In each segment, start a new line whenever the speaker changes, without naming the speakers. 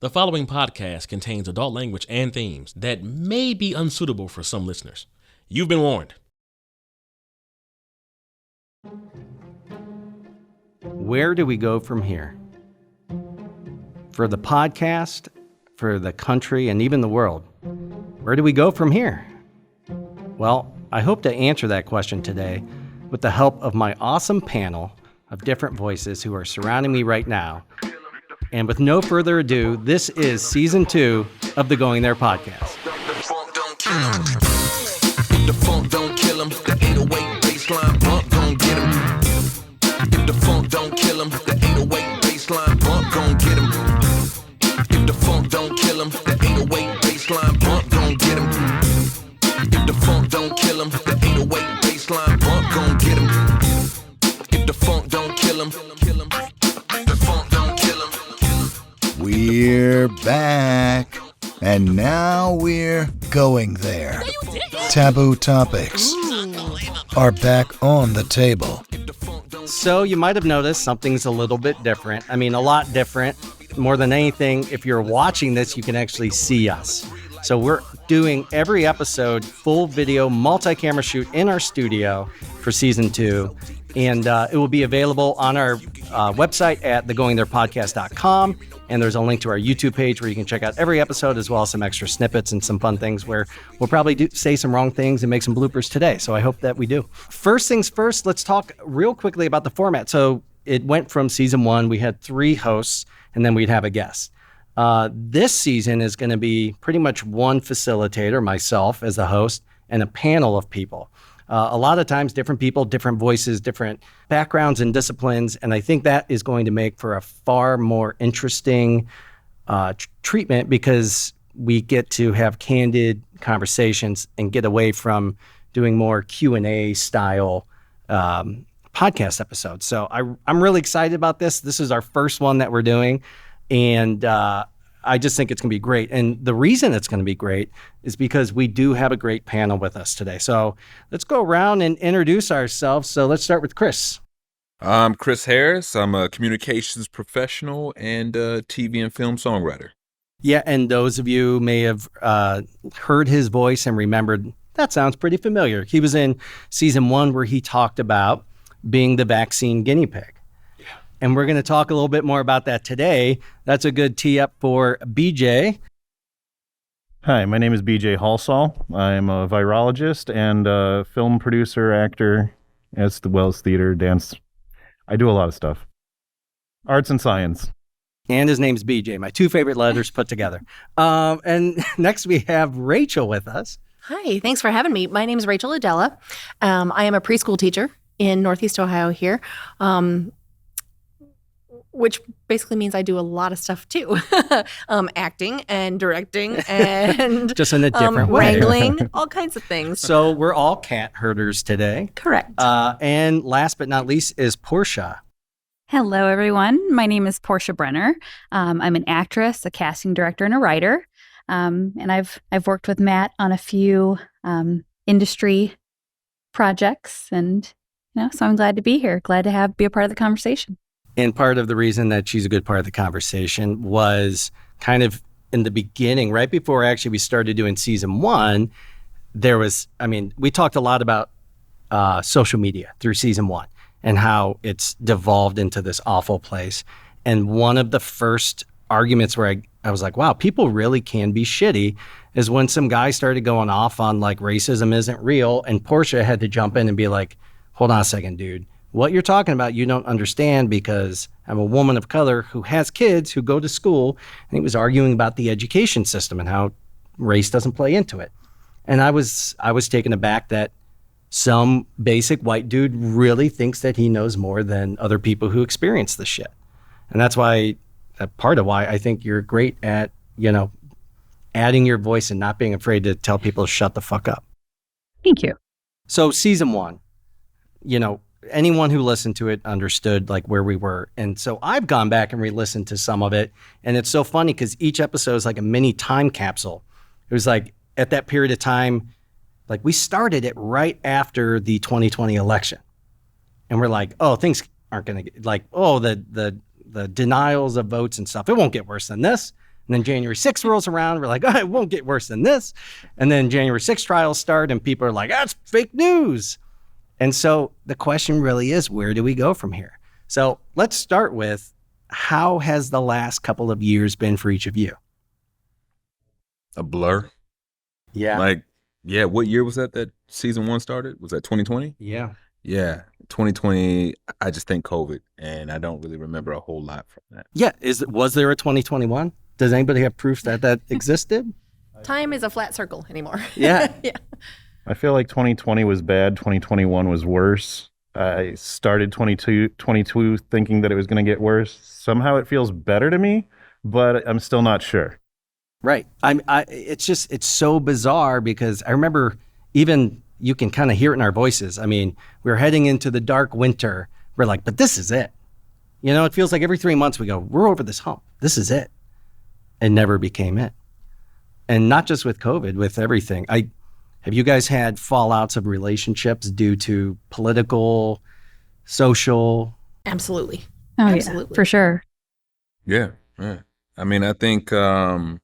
The following podcast contains adult language and themes that may be unsuitable for some listeners. You've been warned.
Where do we go from here? For the podcast, for the country, and even the world, where do we go from here? Well, I hope to answer that question today with the help of my awesome panel of different voices who are surrounding me right now. And with no further ado, this is Season 2 of the Going There podcast.
If the funk don't kill him, the 808 baseline bump gon' get him. If the funk don't kill him, the 808 baseline bump gon' get him. If the funk don't kill him, the 808 baseline bump gon' get him. If the funk don't kill him, the 808 baseline bump gon' get him. If the funk don't kill him, the funk don't kill him.
We're back, and now we're going there. Taboo topics are back on the table.
So you might have noticed something's a little bit different. I mean, a lot different. More than anything, if you're watching this, you can actually see us. So we're doing every episode full video, multi-camera shoot in our studio for Season 2. And it will be available on our website at thegoingtherepodcast.com. And there's a link to our YouTube page where you can check out every episode, as well as some extra snippets and some fun things where we'll probably say some wrong things and make some bloopers today. So I hope that we do. First things first, let's talk real quickly about the format. So it went from Season 1, we had 3 hosts, and then we'd have a guest. This season is going to be pretty much one facilitator, myself as the host, and a panel of people. A lot of times, different people, different voices, different backgrounds and disciplines. And I think that is going to make for a far more interesting treatment, because we get to have candid conversations and get away from doing more Q&A style podcast episodes. So I'm really excited about this. This is our first one that we're doing. And I just think it's going to be great. And the reason it's going to be great is because we do have a great panel with us today. So let's go around and introduce ourselves. So let's start with Chris.
I'm Chris Harris. I'm a communications professional and a TV and film songwriter.
Yeah, and those of you may have heard his voice and remembered, that sounds pretty familiar. He was in Season 1 where he talked about being the vaccine guinea pig. And we're going to talk a little bit more about that today. That's a good tee up for BJ.
Hi, my name is BJ Halsall. I'm a virologist and a film producer, actor, as well as theater, dance. I do a lot of stuff. Arts and science.
And his name's BJ, my 2 favorite letters put together. And next we have Rachel with us.
Hi, thanks for having me. My name is Rachel Adela. I am a preschool teacher in Northeast Ohio here. Which basically means I do a lot of stuff too. Acting and directing and
just in a different way.
Wrangling, all kinds of things.
So we're all cat herders today.
Correct.
And last but not least is Portia.
Hello, everyone. My name is Portia Brenner. I'm an actress, a casting director, and a writer. And I've worked with Matt on a few industry projects, and so I'm glad to be here. Glad to be a part of the conversation.
And part of the reason that she's a good part of the conversation was kind of in the beginning, right before actually we started doing Season 1, we talked a lot about social media through Season 1 and how it's devolved into this awful place. And one of the first arguments where I was like, wow, people really can be shitty, is when some guy started going off on like racism isn't real, and Portia had to jump in and be like, hold on a second, dude. What you're talking about, you don't understand, because I'm a woman of color who has kids who go to school, and he was arguing about the education system and how race doesn't play into it. And I was taken aback that some basic white dude really thinks that he knows more than other people who experience this shit. And that's why, part of why I think you're great at, adding your voice and not being afraid to tell people to shut the fuck up.
Thank you.
So Season 1, anyone who listened to it understood like where we were. And so I've gone back and re-listened to some of it. And it's so funny because each episode is like a mini time capsule. It was like at that period of time, like we started it right after the 2020 election. And we're like, oh, things aren't going to get like, oh, the denials of votes and stuff. It won't get worse than this. And then January 6th rolls around. We're like, oh, it won't get worse than this. And then January 6th trials start and people are like, that's fake news. And so the question really is, where do we go from here? So let's start with, how has the last couple of years been for each of you?
A blur.
Yeah.
What year was that season 1 started? Was that 2020?
Yeah.
Yeah. 2020, I just think COVID, and I don't really remember a whole lot from that.
Yeah. Was there a 2021? Does anybody have proof that existed?
Time is a flat circle anymore.
Yeah.
Yeah.
I feel like 2020 was bad. 2021 was worse. I started 22 thinking that it was going to get worse. Somehow it feels better to me, but I'm still not sure.
Right. It's so bizarre because I remember, even you can kind of hear it in our voices. I mean, we're heading into the dark winter. We're like, but this is it. You know, it feels like every 3 months we go, we're over this hump. This is it. And never became it. And not just with COVID, with everything. Have you guys had fallouts of relationships due to political, social?
Absolutely.
Oh,
Absolutely.
yeah, for sure.
Yeah. I mean, I think, there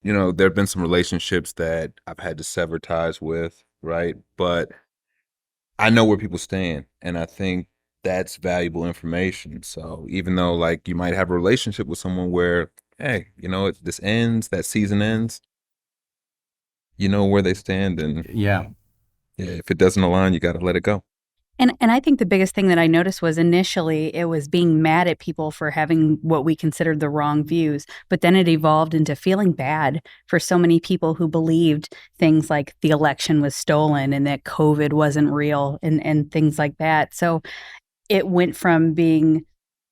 have been some relationships that I've had to sever ties with, right? But I know where people stand, and I think that's valuable information. So even though, like, you might have a relationship with someone where, hey, this ends, that season ends, you know where they stand, and
Yeah.
if it doesn't align, you got to let it go.
And I think the biggest thing that I noticed was initially it was being mad at people for having what we considered the wrong views, but then it evolved into feeling bad for so many people who believed things like the election was stolen and that COVID wasn't real and things like that. So it went from being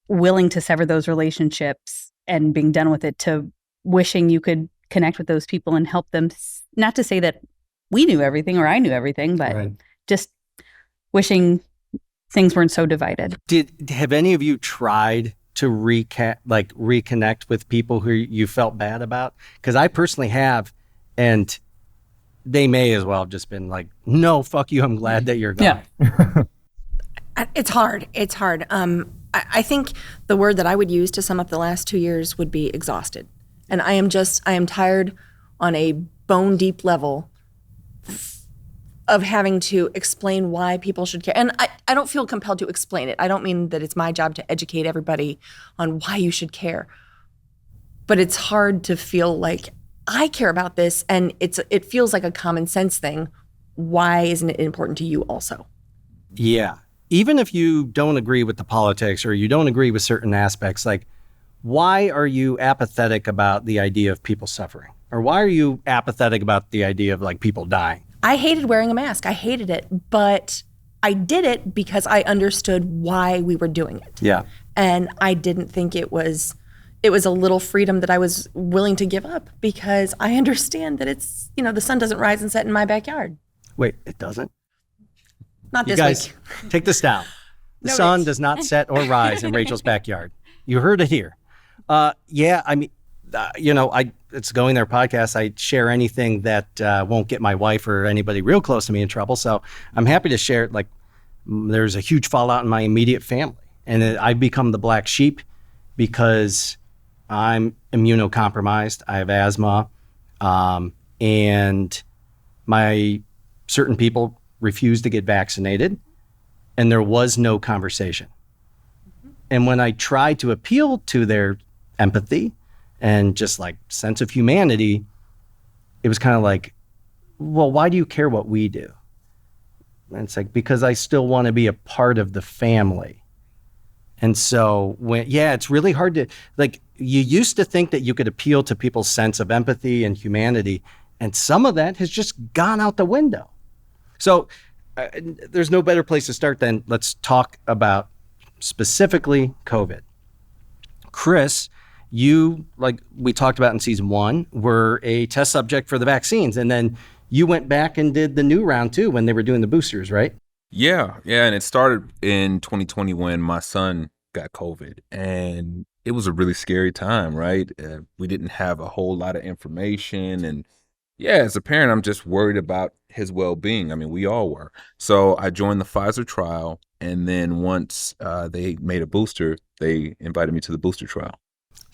willing to sever those relationships and being done with it to wishing you could connect with those people and help them. Not to say that we knew everything or I knew everything, but
Right.
just wishing things weren't so divided.
Have any of you tried to reconnect with people who you felt bad about? Because I personally have, and they may as well have just been like, no, fuck you, I'm glad that you're gone.
Yeah.
It's hard. It's hard. I think the word that I would use to sum up the last 2 years would be exhausted. And I am tired on a bone deep level of having to explain why people should care. And I don't feel compelled to explain it. I don't mean that it's my job to educate everybody on why you should care. But it's hard to feel like I care about this and it feels like a common sense thing. Why isn't it important to you also?
Yeah. Even if you don't agree with the politics or you don't agree with certain aspects, like, why are you apathetic about the idea of people suffering? Or why are you apathetic about the idea of, like, people dying?
I hated wearing a mask. I hated it, but I did it because I understood why we were doing it.
Yeah.
And I didn't think it was a little freedom that I was willing to give up because I understand that it's, the sun doesn't rise and set in my backyard.
Wait, it doesn't?
Not
You
this
guys,
week.
take this down. The
No,
sun
it's-
does not set or rise in Rachel's backyard. You heard it here. Yeah, I mean, it's Going There podcast. I share anything that won't get my wife or anybody real close to me in trouble. So I'm happy to share it. Like, there's a huge fallout in my immediate family. And I've become the black sheep because I'm immunocompromised. I have asthma. And my certain people refused to get vaccinated. And there was no conversation. And when I tried to appeal to their empathy and just like sense of humanity, it was kind of like, well, why do you care what we do? And it's like, because I still want to be a part of the family. And so it's really hard to, like, you used to think that you could appeal to people's sense of empathy and humanity. And some of that has just gone out the window. So there's no better place to start than let's talk about specifically COVID. Chris, you, like we talked about in season 1, were a test subject for the vaccines. And then you went back and did the new round too when they were doing the boosters, right?
Yeah. And it started in 2020 when my son got COVID. And it was a really scary time, right? We didn't have a whole lot of information. And yeah, as a parent, I'm just worried about his well-being. I mean, we all were. So I joined the Pfizer trial. And then once they made a booster, they invited me to the booster trial.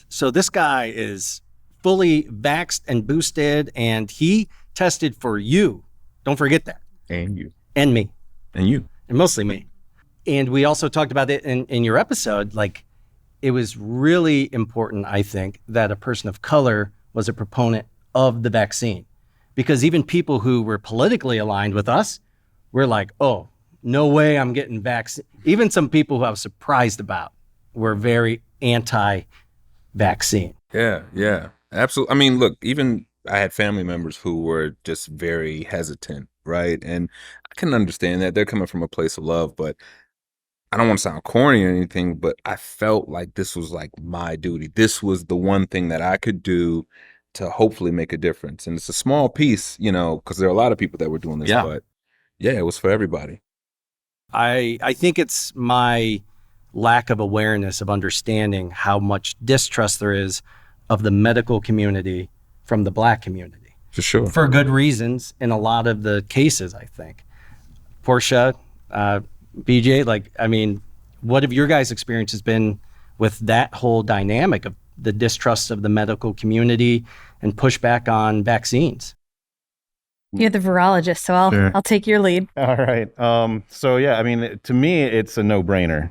So this guy is fully vaxxed and boosted, and he tested for you. Don't forget that.
And you.
And me.
And you.
And mostly me. And we also talked about it in your episode. Like, it was really important, I think, that a person of color was a proponent of the vaccine. Because even people who were politically aligned with us were like, oh, no way I'm getting vaccinated. Even some people who I was surprised about were very anti-vaccine.
Yeah, absolutely. I mean, look, even I had family members who were just very hesitant, right? And I can understand that. They're coming from a place of love, but I don't want to sound corny or anything, but I felt like this was like my duty. This was the one thing that I could do to hopefully make a difference. And it's a small piece, because there are a lot of people that were doing this, but yeah, it was for everybody.
I think it's my lack of awareness of understanding how much distrust there is of the medical community from the Black community.
For sure.
For good reasons in a lot of the cases, I think. Portia, BJ, what have your guys' experiences been with that whole dynamic of the distrust of the medical community and pushback on vaccines?
You're the virologist, so I'll take your lead.
All right. So yeah, to me, it's a no-brainer.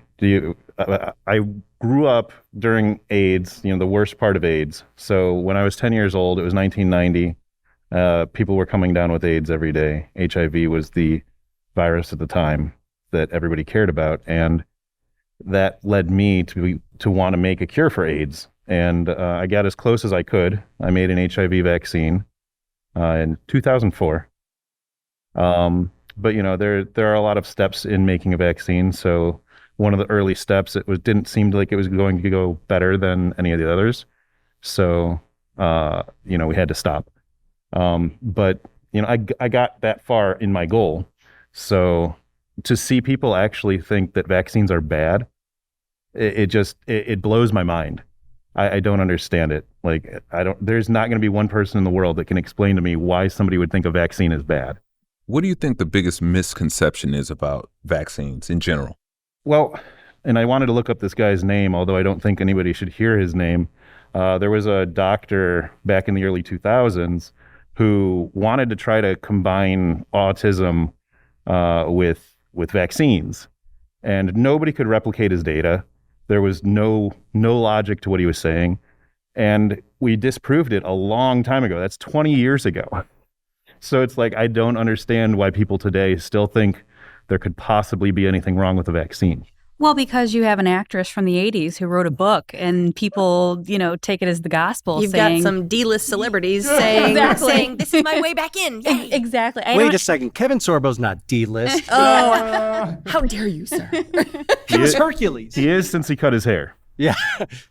I grew up during AIDS, the worst part of AIDS. So when I was 10 years old, it was 1990. People were coming down with AIDS every day. HIV was the virus at the time that everybody cared about, and that led me to want to make a cure for AIDS. And I got as close as I could. I made an HIV vaccine in 2004. But there are a lot of steps in making a vaccine. So one of the early steps, didn't seem like it was going to go better than any of the others. So we had to stop. But I got that far in my goal. So to see people actually think that vaccines are bad, it blows my mind. I don't understand it. There's not going to be one person in the world that can explain to me why somebody would think a vaccine is bad.
What do you think the biggest misconception is about vaccines in general?
Well, and I wanted to look up this guy's name, although I don't think anybody should hear his name. There was a doctor back in the early 2000s who wanted to try to combine autism with vaccines, and nobody could replicate his data. There was no logic to what he was saying, and we disproved it a long time ago. That's 20 years ago. So it's like, I don't understand why people today still think there could possibly be anything wrong with the vaccine.
Well, because you have an actress from the 80s who wrote a book, and people, take it as the gospel.
You've
saying,
got some D-list celebrities saying, this is my way back in. Yay.
Exactly.
Wait a second. Kevin Sorbo's not D-list.
Oh, how dare you, sir?
He was Hercules.
He is, since he cut his hair.
Yeah.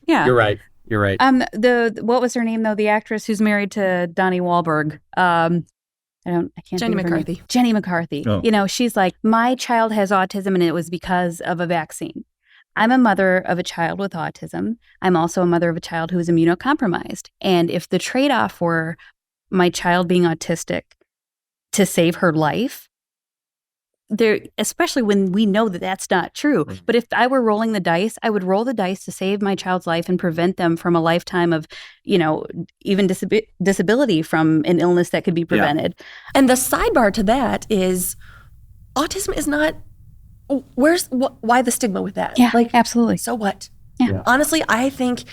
Yeah.
You're right.
What was her name though? The actress who's married to Donnie Wahlberg. I can't.
Jenny
think of her
McCarthy.
name. Jenny McCarthy.
Oh.
She's like, my child has autism and it was because of a vaccine. I'm a mother of a child with autism. I'm also a mother of a child who is immunocompromised. And if the trade-off were my child being autistic to save her life, especially when we know that that's not true. Mm-hmm. But if I were rolling the dice, I would roll the dice to save my child's life and prevent them from a lifetime of, even disability from an illness that could be prevented.
Yeah. And the sidebar to that is autism is not, why the stigma with that?
Yeah, absolutely.
So what?
Yeah.
Honestly, I think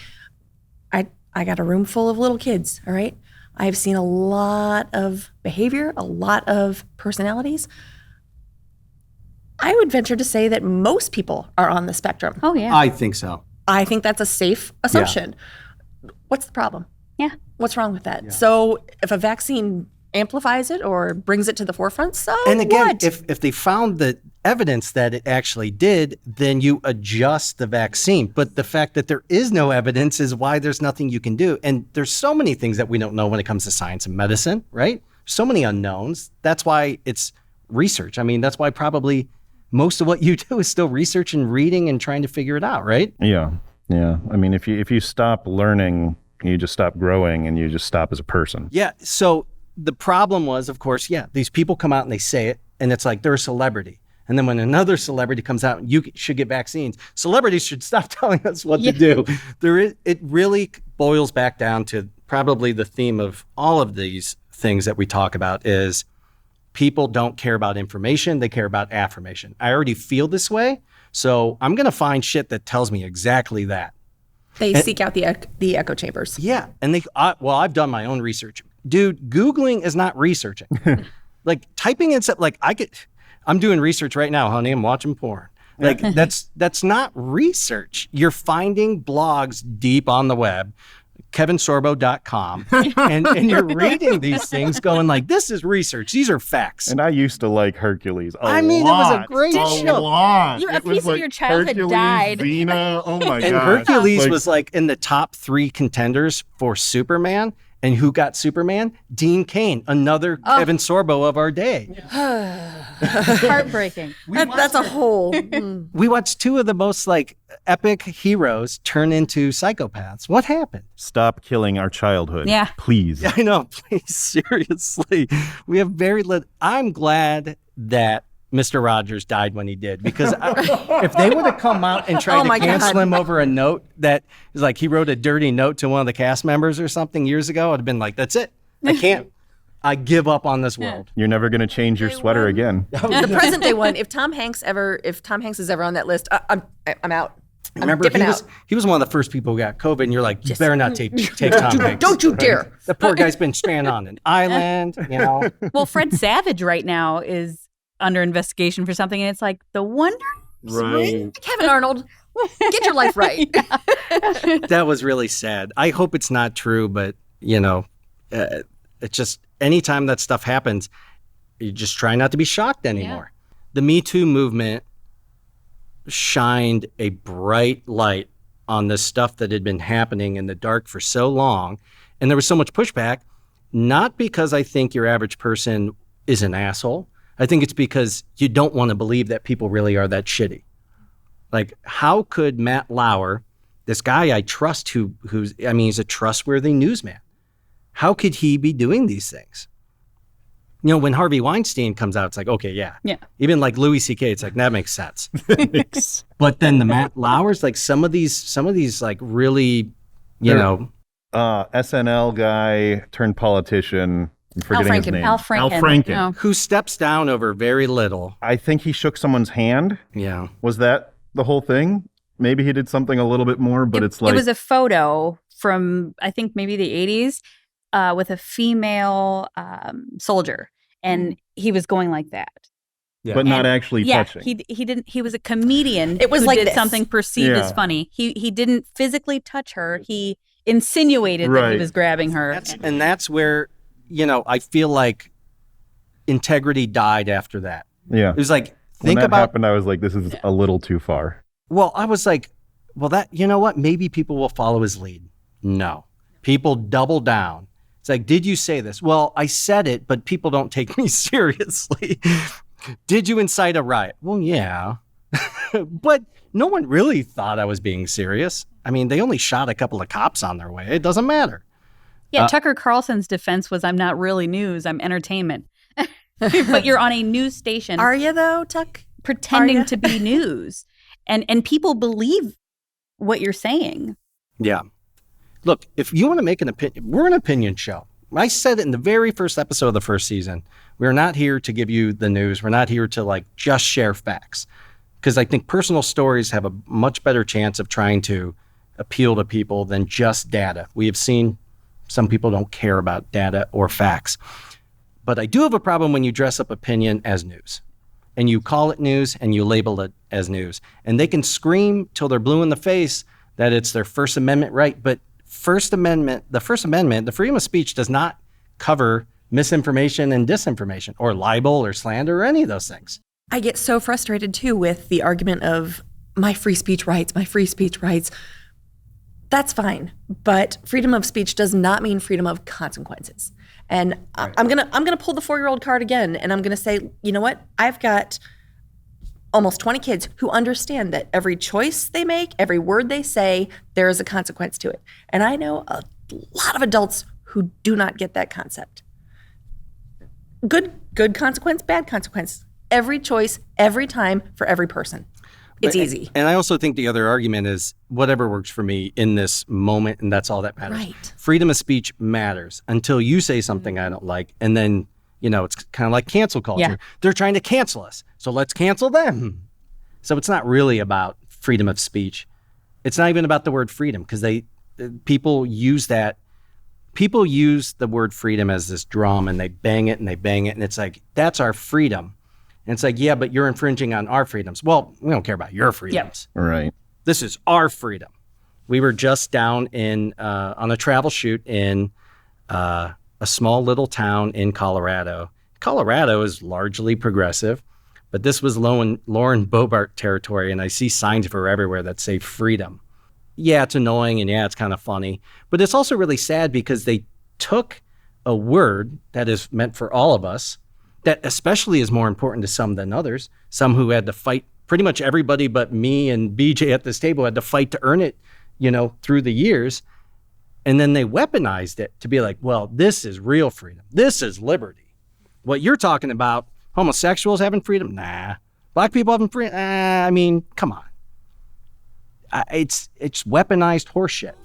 I got a room full of little kids, all right? I've seen a lot of behavior, a lot of personalities. I would venture to say that most people are on the spectrum.
Oh, yeah.
I think so.
I think that's a safe assumption. Yeah. What's the problem?
Yeah.
What's wrong with that? Yeah. So if a vaccine amplifies it or brings it to the forefront, so
and again,
what?
if they found the evidence that it actually did, then you adjust the vaccine. But the fact that there is no evidence is why there's nothing you can do. And there's so many things that we don't know when it comes to science and medicine, right? So many unknowns. That's why it's research. That's why probably most of what you do is still research and reading and trying to figure it out, right?
Yeah. If you stop learning, you just stop growing and you just stop as a person.
Yeah. So the problem was, of course, these people come out and they say it, and it's like they're a celebrity. And then when another celebrity comes out, you should get vaccines. Celebrities should stop telling us what to do. It really boils back down to probably the theme of all of these things that we talk about is people don't care about information. They care about affirmation. I already feel this way, so I'm going to find shit that tells me exactly that.
They seek out the echo chambers.
Yeah. And I've done my own research. Dude, Googling is not researching. Like typing in stuff, I'm doing research right now, honey. I'm watching porn. Like that's not research. You're finding blogs deep on the web, kevinsorbo.com, and you're reading these things going like, this is research. These are facts.
And I used to like Hercules a lot.
It was a great show.
A lot.
A piece of your childhood
Hercules,
died.
Xena, oh my god.
And Hercules was like in the top 3 contenders for Superman. And who got Superman? Dean Cain, another Kevin Sorbo of our day.
Heartbreaking.
That's a whole.
We watched 2 of the most epic heroes turn into psychopaths. What happened?
Stop killing our childhood.
Yeah.
Please.
I know, please, seriously. We have very little. I'm glad that Mr. Rogers died when he did, because if they would have come out and tried to cancel him over a note that is like he wrote a dirty note to one of the cast members or something years ago, I'd have been like, that's it. I can't. I give up on this world.
You're never going to change your sweater again.
The present day one. If Tom Hanks is ever on that list, I'm out. I'm
Remember,
dipping out.
he was one of the first people who got COVID, and you're like, you better not take Tom Hanks.
Don't you dare.
The poor guy's been stranded on an island,
Well, Fred Savage right now is under investigation for something, and it's like the wonder.
Right.
Kevin Arnold, get your life right.
That was really sad. I hope it's not true, but it's just anytime that stuff happens, you just try not to be shocked anymore. Yeah. The Me Too movement shined a bright light on this stuff that had been happening in the dark for so long, and there was so much pushback, not because I think your average person is an asshole. I think it's because you don't want to believe that people really are that shitty. Like, how could Matt Lauer, this guy I trust he's a trustworthy newsman, how could he be doing these things? When Harvey Weinstein comes out, it's like, okay, yeah. Even like Louis C.K., it's like, that makes sense. But then the Matt Lauers, like some of these like really,
SNL guy turned politician. I'm forgetting his name.
Al Franken.
Oh.
Who steps down over very little.
I think he shook someone's hand.
Yeah.
Was that the whole thing? Maybe he did something a little bit more, but it's like...
It was a photo from, I think, maybe the 80s with a female soldier. And he was going like that.
Yeah. But not actually touching.
He didn't. He was a comedian.
It was
who
like
did
this.
something perceived as funny. He didn't physically touch her. He insinuated that he was grabbing her.
That's where... I feel like integrity died after that.
Yeah.
It was like,
when that happened, I was like, this is a little too far.
Well, I was like, what? Maybe people will follow his lead. No. People double down. It's like, did you say this? Well, I said it, but people don't take me seriously. Did you incite a riot? Well, yeah. But no one really thought I was being serious. I mean, they only shot a couple of cops on their way. It doesn't matter.
Yeah, Tucker Carlson's defense was, I'm not really news, I'm entertainment. But you're on a news station.
Are you, though, Tuck?
Pretending to be news. And people believe what you're saying.
Yeah. Look, if you want to make an opinion, we're an opinion show. I said it in the very first episode of the first season. We're not here to give you the news. We're not here to just share facts. Because I think personal stories have a much better chance of trying to appeal to people than just data. We have seen some people don't care about data or facts. But I do have a problem when you dress up opinion as news. And you call it news and you label it as news. And they can scream till they're blue in the face that it's their First Amendment right. But the First Amendment, the freedom of speech does not cover misinformation and disinformation or libel or slander or any of those things.
I get so frustrated too with the argument of my free speech rights. That's fine, but freedom of speech does not mean freedom of consequences. And right. I'm gonna pull the 4-year-old card again, and I'm gonna say, you know what? I've got almost 20 kids who understand that every choice they make, every word they say, there is a consequence to it. And I know a lot of adults who do not get that concept. Good consequence, bad consequence. every choice, every time, for every person. It's easy.
And I also think the other argument is whatever works for me in this moment, and that's all that matters.
Right.
Freedom of speech matters until you say something I don't like, and then, it's kind of like cancel culture.
Yeah.
They're trying to cancel us, so let's cancel them. So it's not really about freedom of speech. It's not even about the word freedom, because people use the word freedom as this drum, and they bang it, and it's like, that's our freedom. And it's like, yeah, but you're infringing on our freedoms. Well, we don't care about your freedoms.
All right.
This is our freedom. We were just down on a travel shoot in a small little town in Colorado. Colorado is largely progressive, but this was Lauren Boebert territory, and I see signs for everywhere that say freedom. Yeah, it's annoying, and yeah, it's kind of funny, but it's also really sad because they took a word that is meant for all of us, that especially is more important to some than others, some who had to fight, pretty much everybody but me and BJ at this table had to fight to earn it, through the years. And then they weaponized it to be like, well, this is real freedom. This is liberty. What you're talking about, homosexuals having freedom? Nah. Black people having freedom? Come on. It's weaponized horseshit.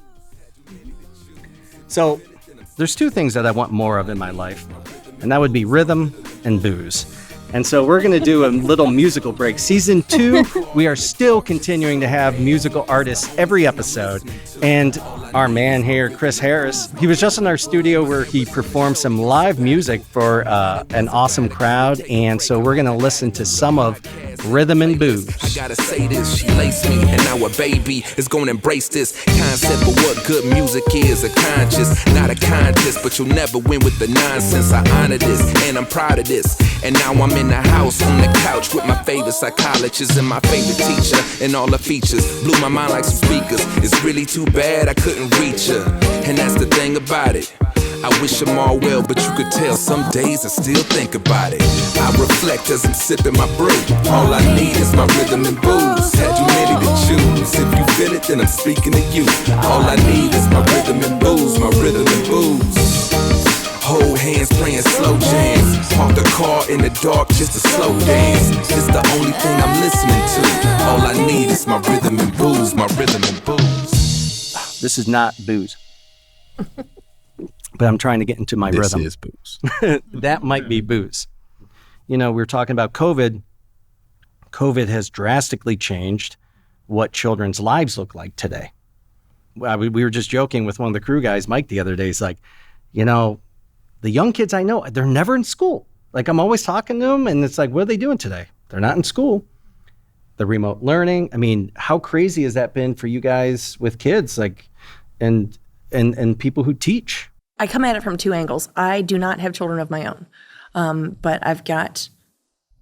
So there's two things that I want more of in my life, and that would be rhythm and booze. And so we're going to do a little musical break. Season 2, we are still continuing to have musical artists every episode. And our man here, Chris Harris, he was just in our studio where he performed some live music for an awesome crowd. And so we're going to listen to some of Rhythm and Booze.
I gotta say this, she laced me, and now a baby is gonna embrace this concept of what good music is. A conscious, not a contest, but you'll never win with the nonsense. I honor this, and I'm proud of this. And now I'm in the house on the couch with my favorite psychologist and my favorite teacher, and all the features blew my mind like some speakers. It's really too bad I couldn't reach her, and that's the thing about it. I wish them all well, but you could tell some days I still think about it. I reflect as I'm sipping my brew. All I need is my rhythm and booze. Had you many to choose? If you feel it, then I'm speaking to you. All I need is my rhythm and booze, my rhythm and booze. Hold hands playing slow jams. Park the car in the dark just to slow dance. It's the only thing I'm listening to. All I need is my rhythm and booze, my rhythm and booze.
This is not booze. But I'm trying to get into my rhythm.
This is booze.
That might be booze. We were talking about COVID. COVID has drastically changed what children's lives look like today. We were just joking with one of the crew guys, Mike, the other day. He's like, the young kids I know, they're never in school. Like, I'm always talking to them, and it's like, what are they doing today? They're not in school. The remote learning. How crazy has that been for you guys with kids, like, and people who teach?
I come at it from two angles. I do not have children of my own, but I've got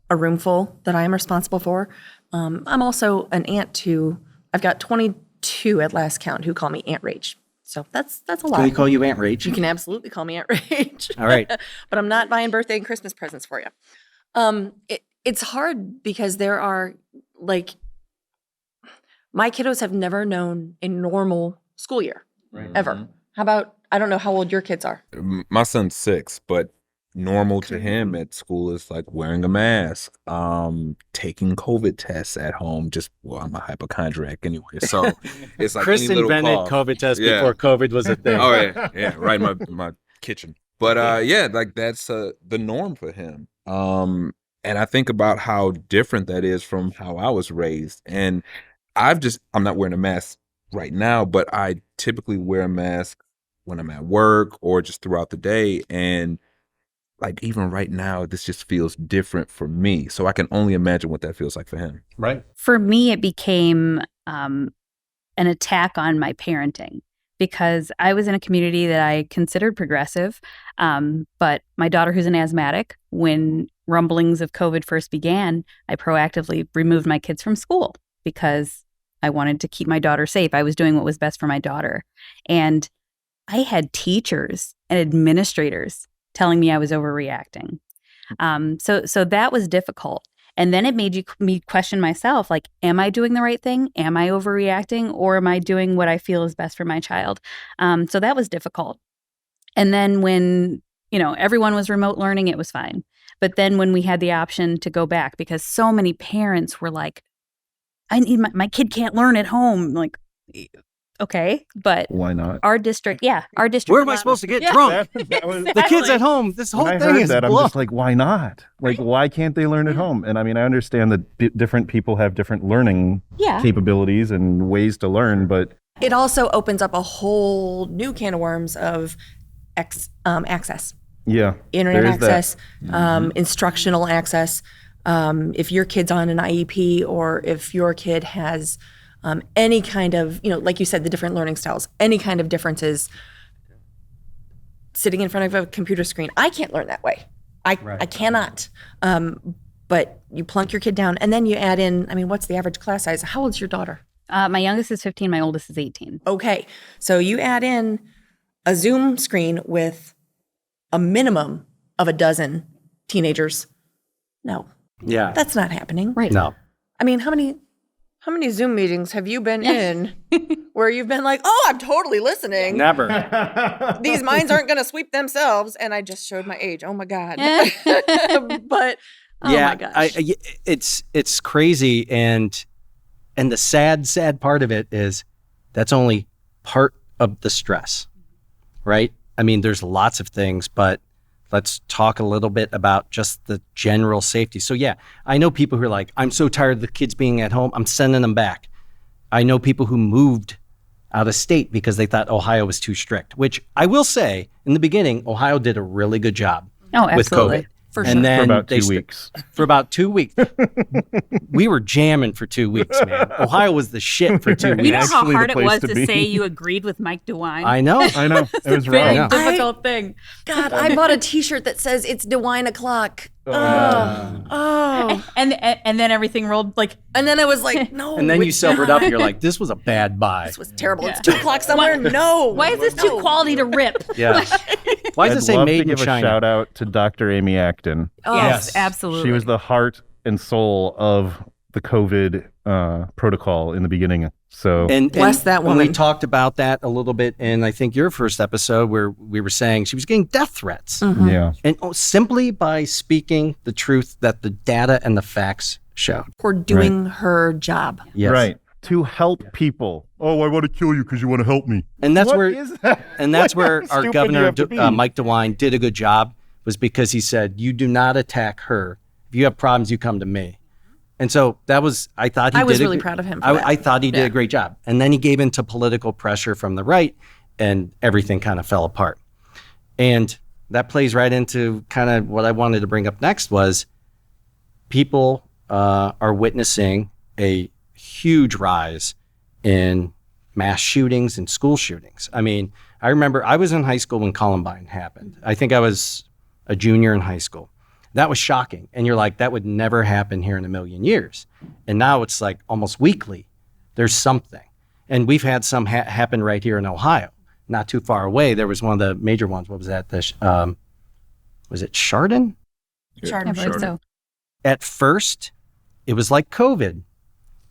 a room full that I am responsible for. I'm also an aunt to, I've got 22 at last count who call me Aunt Rach. So that's a lot.
Can we call you Aunt Rach?
You can absolutely call me Aunt Rach.
All right.
But I'm not buying birthday and Christmas presents for you. It's hard because there are, like, my kiddos have never known a normal school year, ever. How about, I don't know how old your kids are.
My son's 6, but normal to him at school is like wearing a mask, taking COVID tests at home. I'm a hypochondriac anyway, so it's like
Chris invented COVID tests before COVID was a thing.
Oh yeah, right in my kitchen. But like that's the norm for him. And I think about how different that is from how I was raised. And I'm not wearing a mask right now, but I typically wear a mask when I'm at work or just throughout the day. And like, even right now, this just feels different for me. So I can only imagine what that feels like for him.
Right.
For me, it became an attack on my parenting because I was in a community that I considered progressive. But my daughter, who's an asthmatic, when rumblings of COVID first began, I proactively removed my kids from school because I wanted to keep my daughter safe. I was doing what was best for my daughter. And I had teachers and administrators telling me I was overreacting. So that was difficult. And then it made me question myself, like, am I doing the right thing? Am I overreacting? Or am I doing what I feel is best for my child? So that was difficult. And then when, everyone was remote learning, it was fine. But then when we had the option to go back, because so many parents were like, I need my kid can't learn at home. Like, okay, but
Why not?
our district.
Where am I supposed to get drunk? The kids at home, this whole
When I
thing
heard
is
that, I'm
bluff.
just like, why not? Like, why can't they learn at home? And I mean, I understand that different people have different learning capabilities and ways to learn, but
It also opens up a whole new can of worms of access,
yeah,
internet
there is that.
access, instructional access. If your kid's on an IEP, or if your kid has any kind of, like you said, the different learning styles, any kind of differences, sitting in front of a computer screen, I can't learn that way. I cannot. But you plunk your kid down, and then you add in, what's the average class size? How old's your daughter?
My youngest is 15. My oldest is 18.
Okay, so you add in a Zoom screen with a minimum of a dozen teenagers. No,
Yeah.
that's not happening.
Right.
No.
How many Zoom meetings have you been in where you've been like, oh, I'm totally listening.
Never.
These minds aren't going to sweep themselves. And I just showed my age. Oh my God. But oh my gosh.
It's crazy. And the sad part of it is that's only part of the stress, right? There's lots of things, but let's talk a little bit about just the general safety. So yeah, I know people who are like, I'm so tired of the kids being at home, I'm sending them back. I know people who moved out of state because they thought Ohio was too strict, which I will say in the beginning, Ohio did a really good job with COVID.
For
and
sure.
then
For about 2 weeks.
For about 2 weeks. We were jamming for 2 weeks, man. Ohio was the shit for 2 weeks.
You know how
Actually the
hard it
place
was
to
to
be.
say you agreed with Mike DeWine?
I know.
I know. It was
Very
wrong.
difficult thing.
God, I bought a t-shirt that says it's DeWine o'clock. Oh.
And then everything rolled like,
And then I was like, no.
And then you
it's
sobered
not.
up. You're like, this was a bad buy.
This was terrible. It's 2 o'clock somewhere. No.
why is this too quality to rip?
Yeah. Why does
I'd
it say
love
made
to
in
give
China?
a shout out to Dr. Amy Acton.
Oh,
Yes, absolutely.
She was the heart and soul of the COVID protocol in the beginning. So
Bless that
when we
woman.
talked about that a little bit in, I think, your first episode where we were saying she was getting death threats.
Mm-hmm.
yeah,
And simply by speaking the truth that the data and the facts showed.
For doing her job.
Yes.
right. To help people. Oh, I want to kill you because you want to help me.
And that's
What
where
is that?
and that's
What,
where
how
our
stupid
governor
you have to be?
Mike DeWine did a good job, was because he said, you do not attack her. If you have problems, you come to me. And so that was, I thought he did
I was
a
really
good-
proud of him for
I,
that.
I thought he did a great job. And then he gave into political pressure from the right, and everything kind of fell apart. And that plays right into kind of what I wanted to bring up next was people are witnessing a huge rise in mass shootings and school shootings. I mean, I remember I was in high school when Columbine happened. I think I was a junior in high school. That was shocking. And you're like, that would never happen here in a million years. And now it's like almost weekly, there's something. And we've had some happen right here in Ohio, not too far away. There was one of the major ones. What was that? Was it Chardon?
I believe so.
At first, it was like COVID.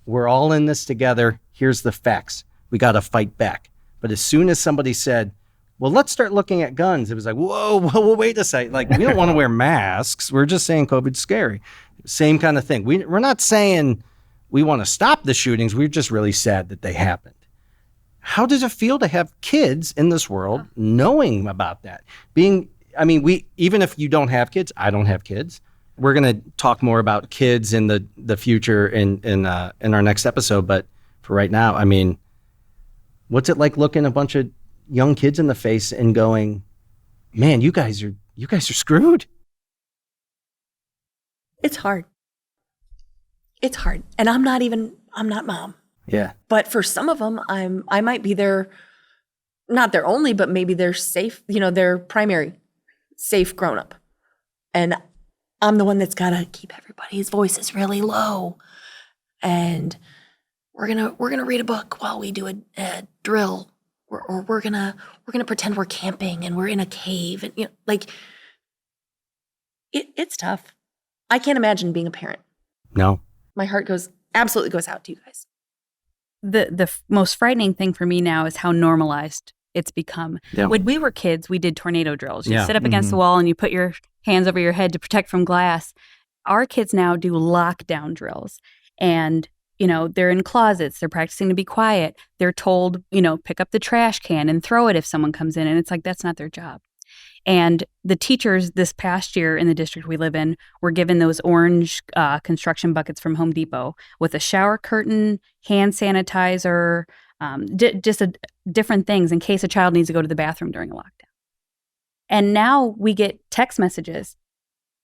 We're all in this together. Here's the facts. We got to fight back. But as soon as somebody said, well, let's start looking at guns, it was like, whoa, wait a second. Like, we don't want to wear masks. We're just saying COVID's scary. Same kind of thing. We're not saying we want to stop the shootings. We're just really sad that they happened. How does it feel to have kids in this world knowing about that? Even if you don't have kids, I don't have kids. We're going to talk more about kids in the future in our next episode. But for right now, what's it like looking a bunch of young kids in the face and going, man, you guys are screwed?
It's hard. It's hard. And I'm not mom.
Yeah.
But for some of them, I might be their, not their only, but maybe their safe, their primary safe grown up. And I'm the one that's got to keep everybody's voices really low. And we're gonna read a book while we do a drill, or we're gonna pretend we're camping and we're in a cave, and it's tough. I can't imagine being a parent.
No.
My heart absolutely goes out to you guys.
The most frightening thing for me now is how normalized it's become.
Yeah.
When we were kids, we did tornado drills. You
Yeah.
sit up against the wall and you put your hands over your head to protect from glass. Our kids now do lockdown drills, and they're in closets. They're practicing to be quiet. They're told, pick up the trash can and throw it if someone comes in. And it's like, that's not their job. And the teachers this past year in the district we live in were given those orange construction buckets from Home Depot with a shower curtain, hand sanitizer, different things in case a child needs to go to the bathroom during a lockdown. And now we get text messages.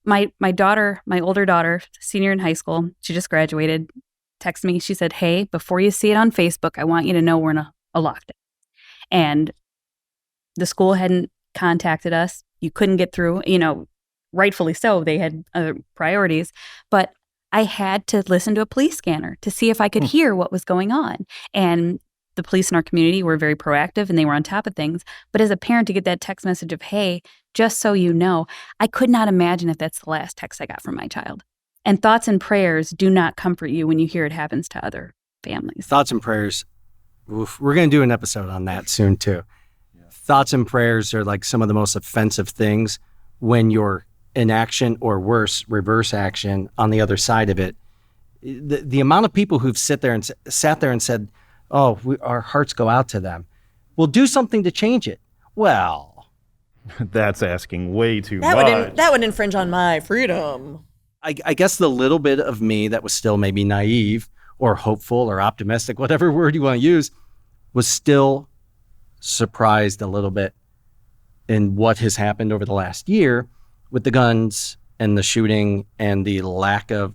My older daughter, senior in high school, she just graduated, texted me. She said, "Hey, before you see it on Facebook, I want you to know we're in a lockdown." And the school hadn't contacted us. You couldn't get through, rightfully so. They had priorities. But I had to listen to a police scanner to see if I could hear what was going on. And the police in our community were very proactive and they were on top of things. But as a parent, to get that text message of, "Hey, just so you know," I could not imagine if that's the last text I got from my child. And thoughts and prayers do not comfort you when you hear it happens to other families.
Thoughts and prayers. Oof, we're going to do an episode on that soon too. Thoughts and prayers are like some of the most offensive things when you're in action, or worse, reverse action on the other side of it. The amount of people who've sat there and said, "Oh, our hearts go out to them. We'll do something to change it." Well,
That's asking way too much.
That would infringe on my freedom.
I guess the little bit of me that was still maybe naive or hopeful or optimistic, whatever word you want to use, was still surprised a little bit in what has happened over the last year with the guns and the shooting and the lack of,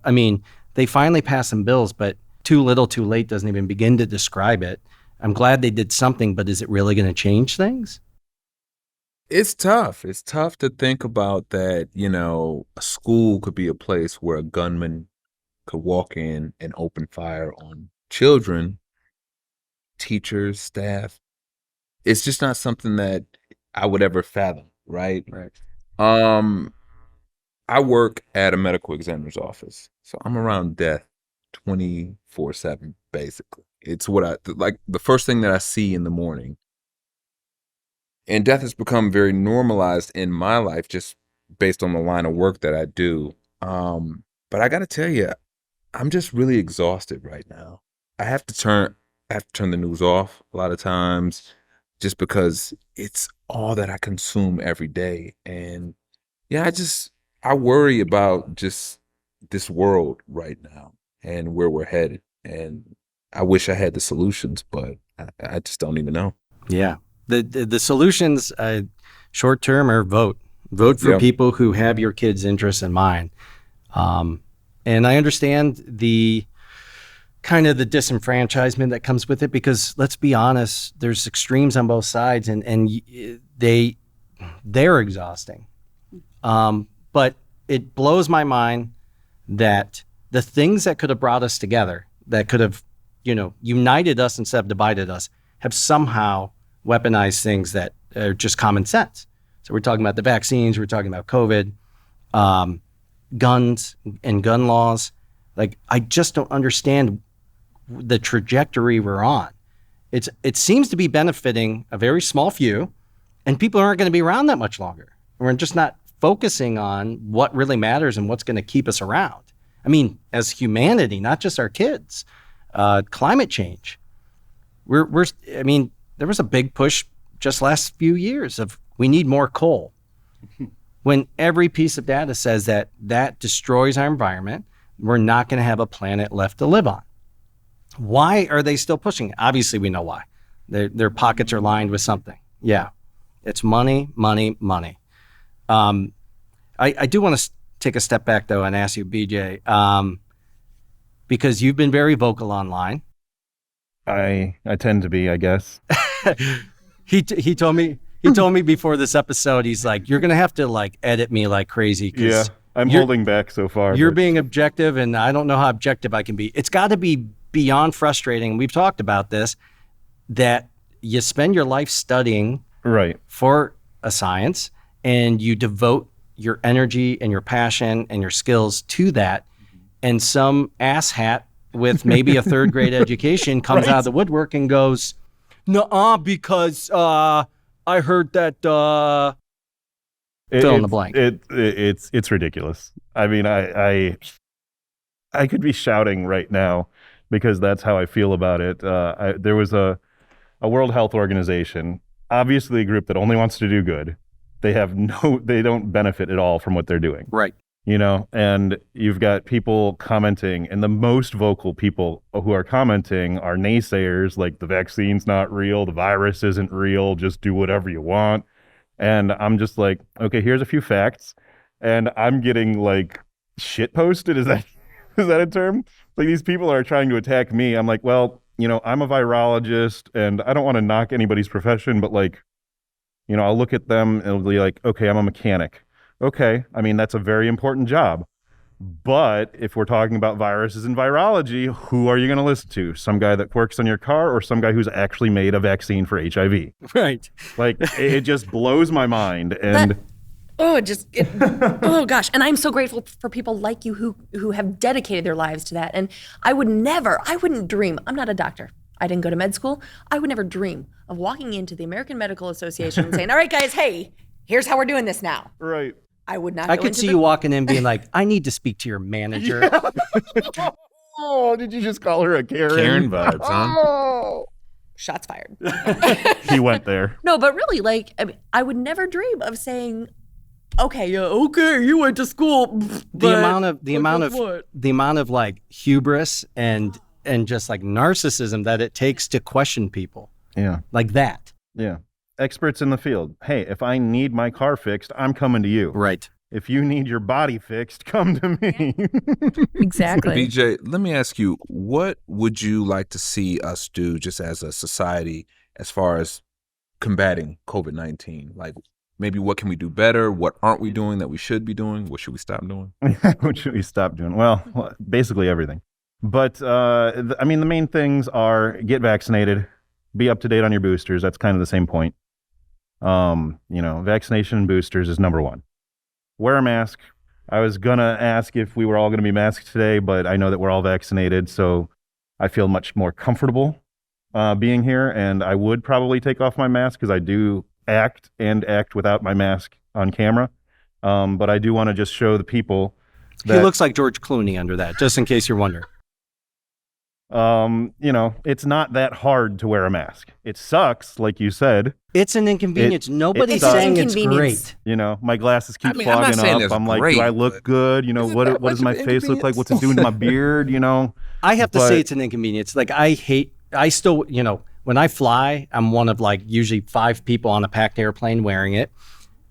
they finally passed some bills, but too little too late doesn't even begin to describe it. I'm glad they did something, but is it really going to change things?
It's tough. It's tough to think about that, a school could be a place where a gunman could walk in and open fire on children, teachers, staff. It's just not something that I would ever fathom, right?
Right.
I work at a medical examiner's office, so I'm around death 24/7, basically. It's what the first thing that I see in the morning. And death has become very normalized in my life just based on the line of work that I do. But I got to tell you, I'm just really exhausted right now. I have to turn the news off a lot of times just because it's all that I consume every day. And yeah, I worry about just this world right now and where we're headed. And I wish I had the solutions, but I just don't even know.
Yeah. The solutions, short term, are vote for people who have your kids' interests in mind. And I understand the kind of the disenfranchisement that comes with it, because let's be honest, there's extremes on both sides, and they're exhausting. But it blows my mind that the things that could have brought us together, that could have, united us instead of divided us, have somehow weaponized things that are just common sense. So we're talking about the vaccines, we're talking about COVID, guns and gun laws. Like, I just don't understand the trajectory we're on. It seems to be benefiting a very small few, and people aren't going to be around that much longer. We're just not focusing on what really matters and what's going to keep us around. As humanity, not just our kids, climate change. There was a big push just last few years of we need more coal. When every piece of data says that destroys our environment, we're not going to have a planet left to live on. Why are they still pushing it? Obviously, we know why. Their pockets are lined with something. Yeah, it's money, money, money. I do want to take a step back, though, and ask you, BJ, because you've been very vocal online.
I tend to be, I guess.
He told me before this episode, he's like, you're going to have to edit me like crazy.
Yeah, I'm holding back so far.
You're being objective, and I don't know how objective I can be. It's got to be beyond frustrating. We've talked about this, that you spend your life studying for a science, and you devote your energy and your passion and your skills to that. And some asshat with maybe a third grade education comes out of the woodwork and goes, "Nuh-uh, because I heard that Fill in the blank.
It's ridiculous. I mean, I could be shouting right now because that's how I feel about it. There was a World Health Organization, obviously a group that only wants to do good. They don't benefit at all from what they're doing.
Right.
You know, and you've got people commenting, and the most vocal people who are commenting are naysayers, like the vaccine's not real, the virus isn't real, just do whatever you want. And I'm just like, okay, here's a few facts. And I'm getting like shit posted. Is that a term? Like these people are trying to attack me. I'm like, well, you know, I'm a virologist and I don't want to knock anybody's profession, but like, you know, I'll look at them and it'll be like, okay, I'm a mechanic. Okay, I mean, that's a very important job. But if we're talking about viruses and virology, who are you going to listen to? Some guy that works on your car or some guy who's actually made a vaccine for HIV?
Right.
Like, it just blows my mind. And
oh gosh. And I'm so grateful for people like you who have dedicated their lives to that. And I wouldn't dream. I'm not a doctor. I didn't go to med school. I would never dream of walking into the American Medical Association and saying, all right, guys, hey, here's how we're doing this now.
Right.
I would not.
I could see you walking in being like, I need to speak to your manager.
Yeah. Oh, did you just call her a Karen?
Karen vibes, huh?
Oh, shots fired.
He went there.
No, but really, like, I mean, I would never dream of saying, okay, you went to school.
The amount of like hubris and just like narcissism that it takes to question people.
Yeah.
Like that.
Yeah. Experts in the field. Hey, if I need my car fixed, I'm coming to you.
Right.
If you need your body fixed, come to me.
Exactly.
BJ, let me ask you, what would you like to see us do just as a society as far as combating COVID-19? Like, maybe what can we do better? What aren't we doing that we should be doing? What should we stop doing?
What should we stop doing? Well, basically everything. But, I mean, the main things are get vaccinated, be up to date on your boosters. That's kind of the same point. Vaccination and boosters is number one. Wear a mask. I was going to ask if we were all going to be masked today, but I know that we're all vaccinated, so I feel much more comfortable being here, and I would probably take off my mask because I do act without my mask on camera. But I do want to just show the people that...
He looks like George Clooney under that, just in case you're wondering.
It's not that hard to wear a mask. It sucks, like you said.
It's an inconvenience. Nobody's saying it's great.
My glasses keep
I'm not
fogging
saying
up.
it's
I'm like,
great,
do I look good? What does my face look like? What's it doing to my beard?
I have to say it's an inconvenience. Like I still, when I fly, I'm one of like usually 5 people on a packed airplane wearing it.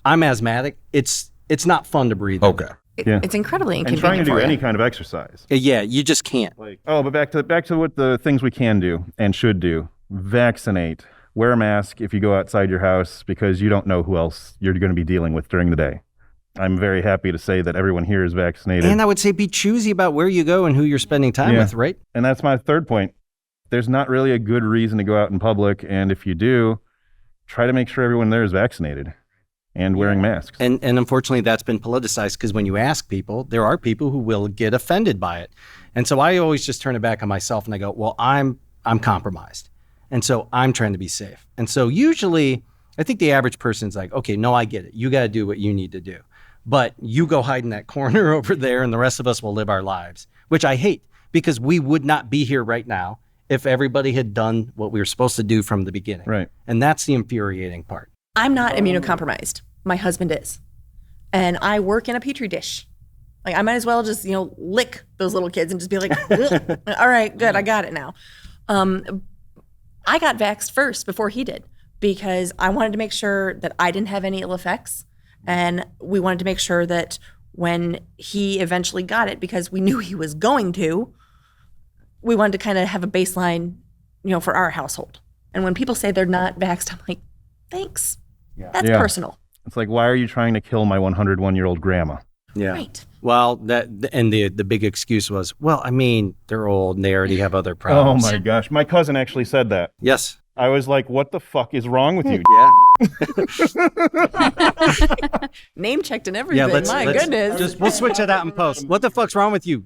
I'm asthmatic. It's not fun to breathe.
Okay.
It's incredibly
and
inconvenient
trying to do
for you.
any kind of exercise.
Yeah, you just can't.
But back to what the things we can do and should do. Vaccinate. Wear a mask if you go outside your house because you don't know who else you're going to be dealing with during the day. I'm very happy to say that everyone here is vaccinated.
And I would say be choosy about where you go and who you're spending time with, right?
And that's my third point. There's not really a good reason to go out in public. And if you do, try to make sure everyone there is vaccinated and wearing masks.
And unfortunately, that's been politicized because when you ask people, there are people who will get offended by it. And so I always just turn it back on myself and I go, well, I'm compromised. And so I'm trying to be safe. And so usually, I think the average person's like, okay, no, I get it. You got to do what you need to do. But you go hide in that corner over there and the rest of us will live our lives, which I hate because we would not be here right now if everybody had done what we were supposed to do from the beginning.
Right.
And that's the infuriating part.
I'm not immunocompromised. My husband is. And I work in a petri dish. Like I might as well just, lick those little kids and just be like, all right, good, I got it now. I got vaxxed first before he did because I wanted to make sure that I didn't have any ill effects. And we wanted to make sure that when he eventually got it, because we knew he was going to, we wanted to kind of have a baseline, for our household. And when people say they're not vaxxed, I'm like, thanks. Yeah. That's personal.
It's like, why are you trying to kill my 101-year-old grandma?
Yeah.
Right.
Well, the big excuse was, well, I mean, they're old and they already have other problems.
Oh my gosh. My cousin actually said that.
Yes.
I was like, what the fuck is wrong with you?
Yeah.
Name checked and everything. My goodness.
We'll switch it out in post. What the fuck's wrong with you?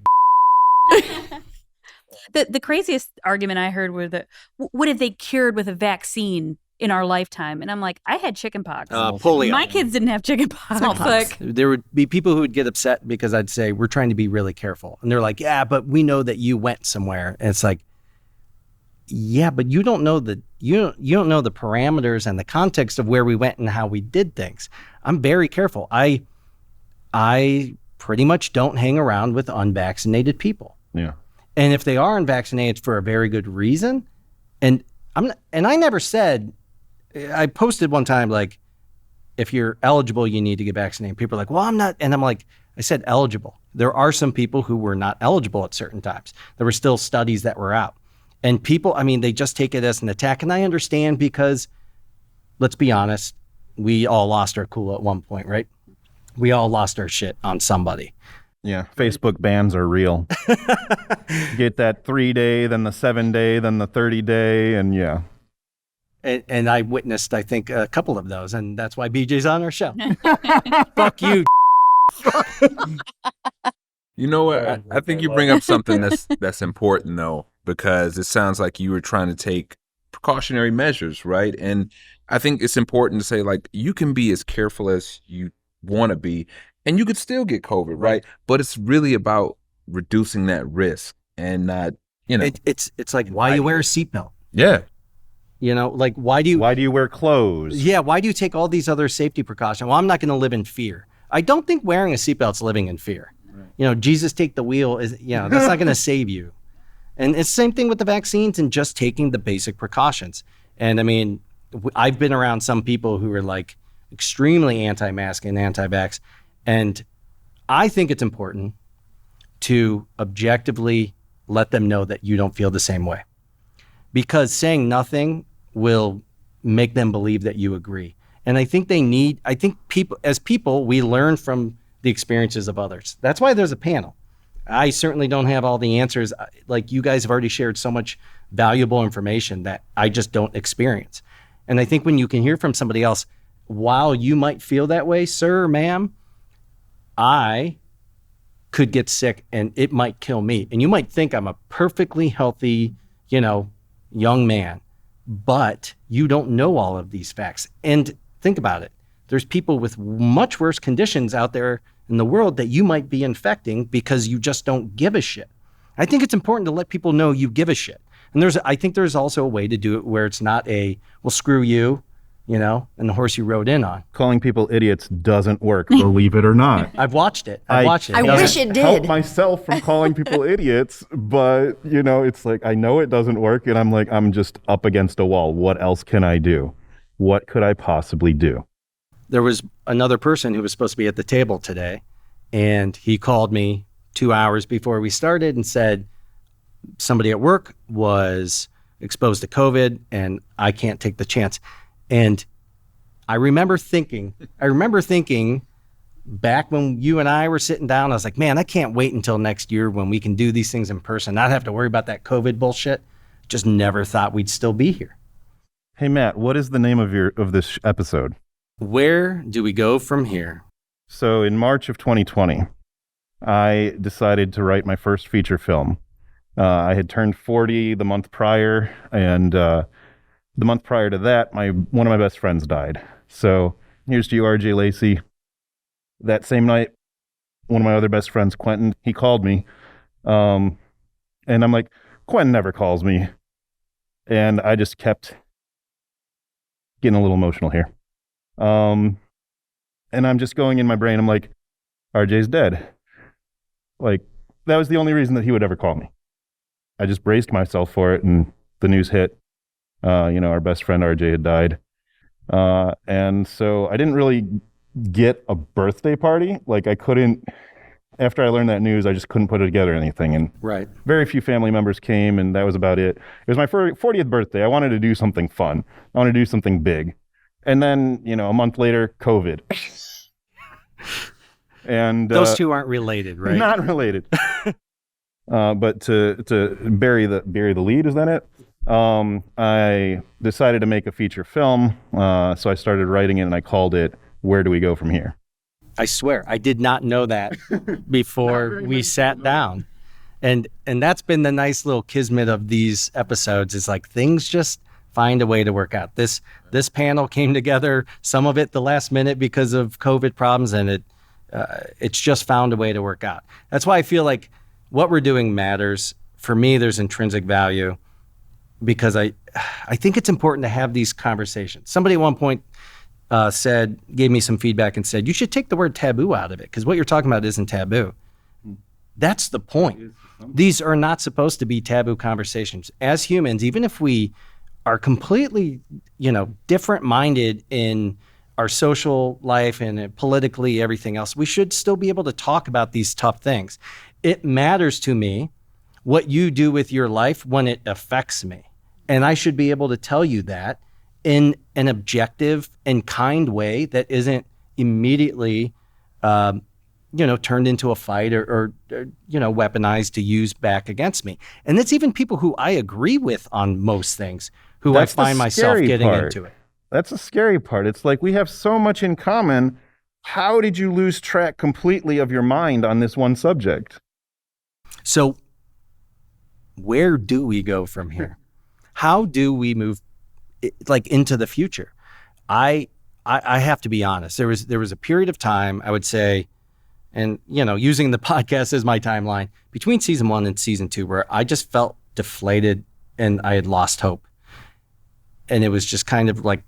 The craziest argument I heard was that what if they cured with a vaccine in our lifetime. And I'm like, I had chickenpox.
Polio.
My kids didn't have chickenpox.
Smallpox.
Like,
There would be people who would get upset because I'd say, we're trying to be really careful. And they're like, yeah, but we know that you went somewhere. And it's like, yeah, but you don't know you don't know the parameters and the context of where we went and how we did things. I'm very careful. I pretty much don't hang around with unvaccinated people.
Yeah.
And if they are unvaccinated, it's for a very good reason. And I never said, I posted one time, like, if you're eligible, you need to get vaccinated. People are like, well, I'm not. And I'm like, I said eligible. There are some people who were not eligible at certain times. There were still studies that were out. And people, I mean, they just take it as an attack. And I understand because, let's be honest, we all lost our cool at one point, right? We all lost our shit on somebody.
Yeah, Facebook bans are real. Get that 3-day, then the 7-day, then the 30-day, and yeah.
And I witnessed, I think, a couple of those, and that's why BJ's on our show. Fuck you.
You know what? I think you bring up something that's important though, because it sounds like you were trying to take precautionary measures, right? And I think it's important to say, like, you can be as careful as you want to be, and you could still get COVID, right? But it's really about reducing that risk and not,
It's like, why you wear a seatbelt?
Yeah.
Like, why do you
wear clothes?
Yeah, why do you take all these other safety precautions? Well, I'm not going to live in fear. I don't think wearing a seatbelt's living in fear. Right. Jesus take the wheel is, that's not going to save you. And it's the same thing with the vaccines and just taking the basic precautions. And I mean, I've been around some people who are like extremely anti-mask and anti-vax. And I think it's important to objectively let them know that you don't feel the same way. Because saying nothing will make them believe that you agree. And I think people, we learn from the experiences of others. That's why there's a panel. I certainly don't have all the answers. Like, you guys have already shared so much valuable information that I just don't experience. And I think when you can hear from somebody else, while you might feel that way, sir or ma'am, I could get sick and it might kill me. And you might think I'm a perfectly healthy, young man, but you don't know all of these facts. And think about it. There's people with much worse conditions out there in the world that you might be infecting because you just don't give a shit. I think it's important to let people know you give a shit. And I think there's also a way to do it where it's not well, screw you, and the horse you rode in on.
Calling people idiots doesn't work, believe it or not.
I've watched it.
I wish it did.
Help myself from calling people idiots, but it's like, I know it doesn't work, and I'm just up against a wall. What else can I do? What could I possibly do?
There was another person who was supposed to be at the table today, and he called me 2 hours before we started and said somebody at work was exposed to COVID and I can't take the chance. And I remember thinking back when you and I were sitting down, I was like, man, I can't wait until next year when we can do these things in person, not have to worry about that COVID bullshit. Just never thought we'd still be here.
Hey, Matt, what is the name of this episode?
Where do we go from here?
So in March of 2020, I decided to write my first feature film. I had turned 40 the month prior, and the month prior to that, one of my best friends died. So here's to you, RJ Lacey. That same night, one of my other best friends, Quentin, he called me. And I'm like, Quentin never calls me. And I just kept getting a little emotional here. And I'm just going in my brain, I'm like, RJ's dead. Like, that was the only reason that he would ever call me. I just braced myself for it, and the news hit. Our best friend RJ had died. And so I didn't really get a birthday party. Like, I couldn't, after I learned that news, I just couldn't put it together or anything. And
right.
Very few family members came, and that was about it. It was my 40th birthday. I wanted to do something fun. I wanted to do something big. And then, a month later, COVID. And
those two aren't related, right?
Not related. But to bury the lead, is that it? I decided to make a feature film. So I started writing it, and I called it "Where Do We Go From Here?"
I swear, I did not know that before we sat down. And that's been the nice little kismet of these episodes, is like things just find a way to work out. This panel came together, some of it the last minute because of COVID problems, and it's just found a way to work out. That's why I feel like what we're doing matters. For me, there's intrinsic value because I think it's important to have these conversations. Somebody at one point gave me some feedback and said, you should take the word taboo out of it because what you're talking about isn't taboo. That's the point. These are not supposed to be taboo conversations. As humans, even if we are completely, different minded in our social life and politically everything else, we should still be able to talk about these tough things. It matters to me what you do with your life when it affects me. And I should be able to tell you that in an objective and kind way that isn't immediately, turned into a fight or weaponized to use back against me. And it's even people who I agree with on most things who
That's
I find
the
myself
scary
getting
part.
into it.
That's the scary part. It's like we have so much in common. How did you lose track completely of your mind on this one subject?
So where do we go from here? How do we move into the future? I have to be honest. There was a period of time, I would say, and using the podcast as my timeline, between season 1 and season 2, where I just felt deflated and I had lost hope. And it was just kind of like,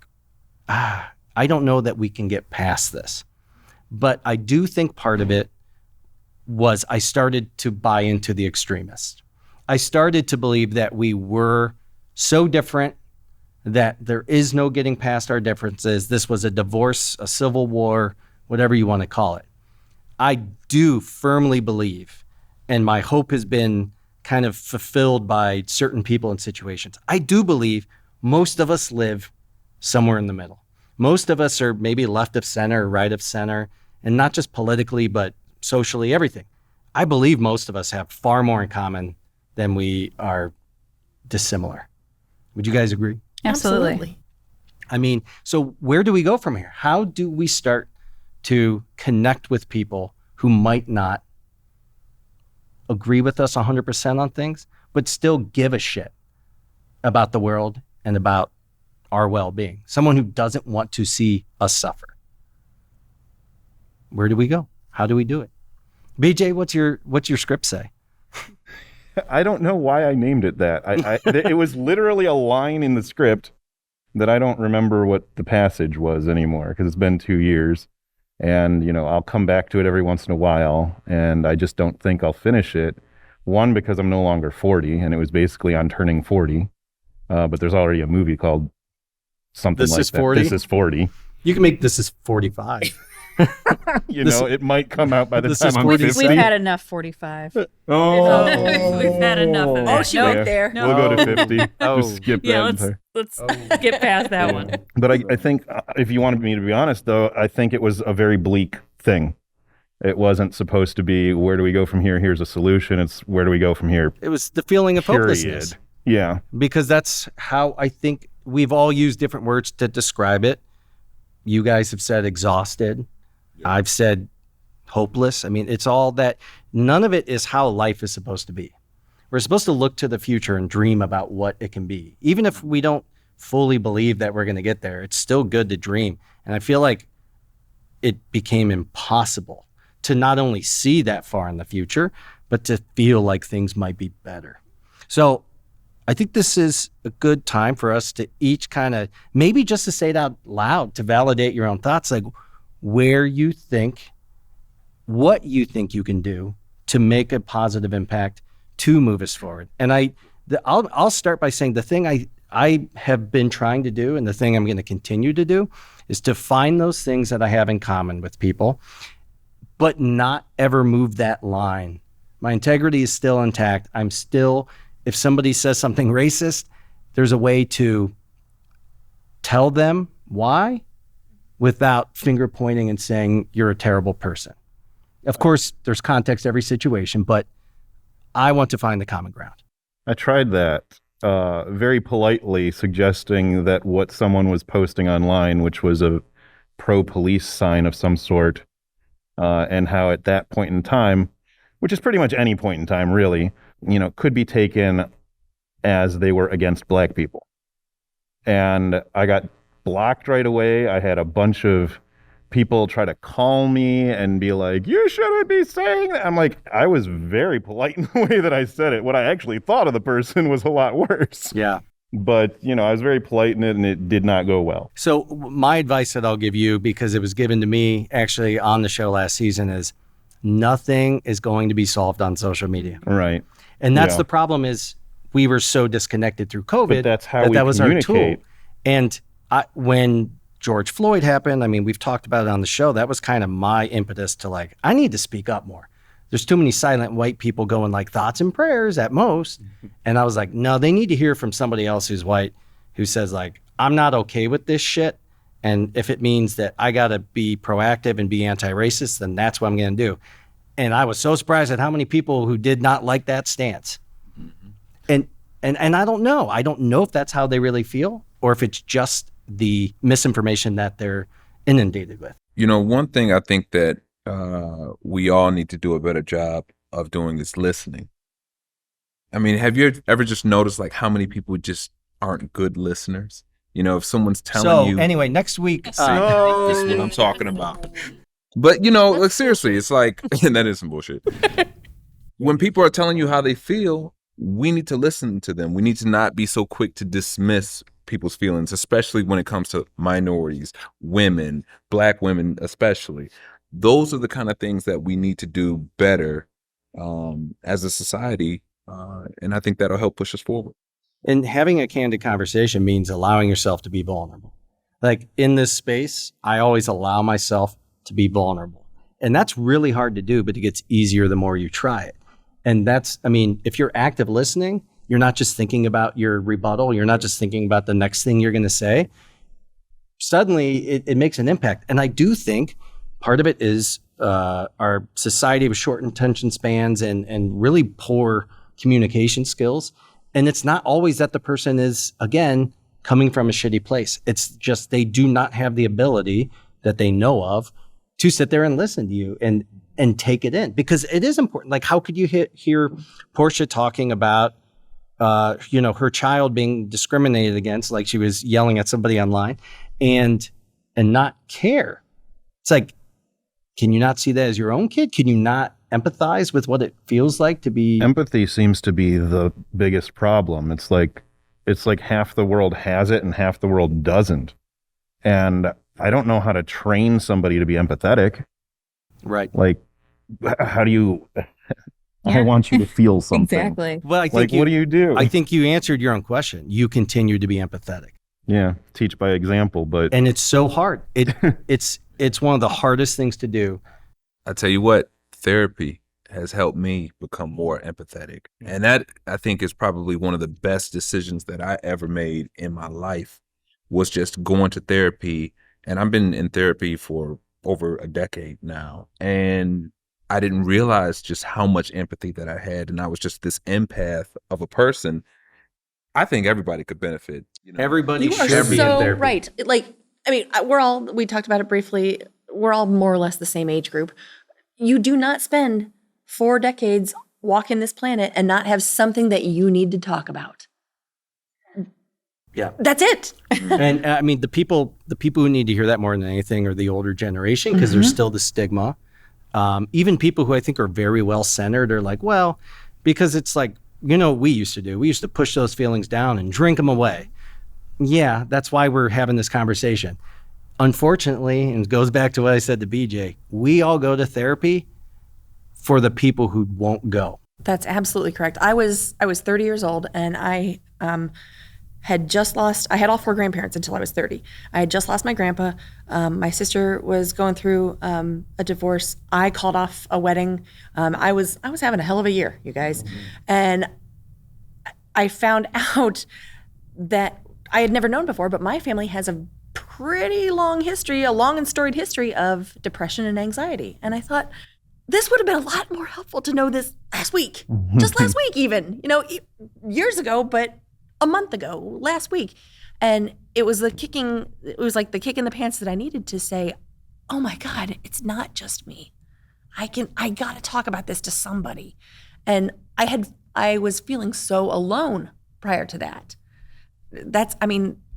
I don't know that we can get past this. But I do think part of it was I started to buy into the extremists. I started to believe that we were so different that there is no getting past our differences. This was a divorce, a civil war, whatever you want to call it. I do firmly believe, and my hope has been kind of fulfilled by certain people and situations. I do believe most of us live somewhere in the middle. Most of us are maybe left of center or right of center, and not just politically, but socially, everything. I believe most of us have far more in common than we are dissimilar. Would you guys agree?
Absolutely.
I mean, so where do we go from here? How do we start to connect with people who might not agree with us 100% on things, but still give a shit about the world and about our well-being? Someone who doesn't want to see us suffer. Where do we go? How do we do it? BJ, what's your script say?
I don't know why I named it that. It was literally a line in the script that I don't remember what the passage was anymore because it's been 2 years. And, I'll come back to it every once in a while, and I just don't think I'll finish it. One, because I'm no longer 40, and it was basically on turning 40. But there's already a movie called something
This
like
is
that.
40?
This is 40.
You can make this is 45.
It might come out by the
this
time
is
I'm
40.
50.
We've had enough 45.
Oh.
We've had enough of that.
Oh, she went there.
We'll go to 50.
Oh.
Just skip
Yeah,
that entire.
let's get past that one.
But I think if you wanted me to be honest, though, I think it was a very bleak thing. It wasn't supposed to be, where do we go from here? Here's a solution. It's where do we go from here?
It was the feeling of hopelessness.
Yeah.
Because that's how I think we've all used different words to describe it. You guys have said exhausted. I've said hopeless. I mean, it's all that. None of it is how life is supposed to be. We're supposed to look to the future and dream about what it can be. Even if we don't fully believe that we're going to get there, it's still good to dream. And I feel like it became impossible to not only see that far in the future, but to feel like things might be better. So I think this is a good time for us to each kind of, maybe just to say it out loud, to validate your own thoughts, like what you think you can do to make a positive impact to move us forward. And I'll start by saying the thing I have been trying to do, and the thing I'm going to continue to do, is to find those things that I have in common with people, but not ever move that line. My integrity is still intact. I'm still, if somebody says something racist, there's a way to tell them why without finger pointing and saying you're a terrible person. Of course, there's context to every situation, but I want to find the common ground.
I tried that very politely, suggesting that what someone was posting online, which was a pro-police sign of some sort, and how at that point in time, which is pretty much any point in time, really, could be taken as they were against black people. and I got blocked right away. I had a bunch of people try to call me and be like, you shouldn't be saying that. I'm like, I was very polite in the way that I said it. What I actually thought of the person was a lot worse.
Yeah.
But, I was very polite in it, and it did not go well.
So my advice that I'll give you, because it was given to me actually on the show last season, is nothing is going to be solved on social media.
Right.
And that's the problem, is we were so disconnected through COVID.
But that's how we
that was our tool.
communicate.
And when George Floyd happened, I mean, we've talked about it on the show. That was kind of my impetus to like, I need to speak up more. There's too many silent white people going like thoughts and prayers at most. And I was like, no, they need to hear from somebody else who's white, who says like, I'm not okay with this shit. And if it means that I got to be proactive and be anti-racist, then that's what I'm going to do. And I was so surprised at how many people who did not like that stance. And I don't know. I don't know if that's how they really feel, or if it's just the misinformation that they're inundated with.
One thing I think that we all need to do a better job of doing is listening. I mean, have you ever just noticed like how many people just aren't good listeners? If someone's telling you.
So anyway, next week.
This is what I'm talking about. But, like, seriously, it's like, and that is some bullshit. When people are telling you how they feel, we need to listen to them. We need to not be so quick to dismiss people's feelings, especially when it comes to minorities, women, Black women especially. Those are the kind of things that we need to do better as a society, and I think that'll help push us forward.
And having a candid conversation means allowing yourself to be vulnerable. Like in this space, I always allow myself to be vulnerable. And that's really hard to do, but it gets easier the more you try it. And if you're active listening, you're not just thinking about your rebuttal. You're not just thinking about the next thing you're going to say. Suddenly, it makes an impact. And I do think part of it is our society with short attention spans and really poor communication skills. And it's not always that the person is, again, coming from a shitty place. It's just they do not have the ability that they know of to sit there and listen to you and take it in. Because it is important. Like, how could you hear Portia talking about her child being discriminated against, like she was yelling at somebody online, and not care? It's like, can you not see that as your own kid? Can you not empathize with what it feels like to be?
Empathy seems to be the biggest problem. It's like half the world has it and half the world doesn't. And I don't know how to train somebody to be empathetic.
Right.
Like, how do you... I want you to feel something.
Exactly.
Well, I think
what do you do?
I think you answered your own question. You continue to be empathetic.
Yeah, teach by example, but...
And it's so hard. It's one of the hardest things to do.
I tell you what, therapy has helped me become more empathetic. And that, I think, is probably one of the best decisions that I ever made in my life, was just going to therapy. And I've been in therapy for over a decade now. And I didn't realize just how much empathy that I had. And I was just this empath of a person. I think everybody could benefit.
Everybody
You are
should be in
so
therapy.
right. We talked about it briefly. We're all more or less the same age group. You do not spend 4 decades walking this planet and not have something that you need to talk about.
Yeah.
That's it.
And the people who need to hear that more than anything are the older generation, because there's still the stigma. Even people who I think are very well centered are like, well, because it's like, what we used to do. We used to push those feelings down and drink them away. Yeah, that's why we're having this conversation. Unfortunately, and it goes back to what I said to BJ, we all go to therapy for the people who won't go.
That's absolutely correct. I was 30 years old, and I had all 4 grandparents until I was 30. I had just lost my grandpa. My sister was going through a divorce. I called off a wedding. I was having a hell of a year, you guys. And I found out that I had never known before, but my family has a pretty long and storied history of depression and anxiety. And I thought, this would have been a lot more helpful to know this last week, just last week even, years ago, but a month ago, last week. And it was like the kick in the pants that I needed to say, oh my God, it's not just me. I got to talk about this to somebody. And I was feeling so alone prior to that.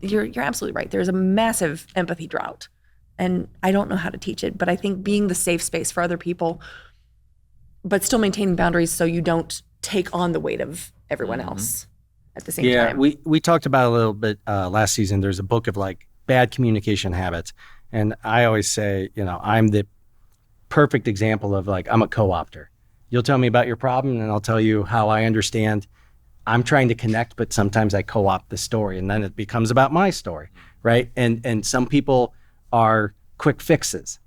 you're absolutely right. There's a massive empathy drought, and I don't know how to teach it, but I think being the safe space for other people, but still maintaining boundaries so you don't take on the weight of everyone else at the same time.
Yeah, we talked about it a little bit last season. There's a book of like bad communication habits, and I always say, I'm the perfect example of like, I'm a co-opter. You'll tell me about your problem and I'll tell you how I understand. I'm trying to connect, but sometimes I co-opt the story and then it becomes about my story, right? And some people are quick fixes.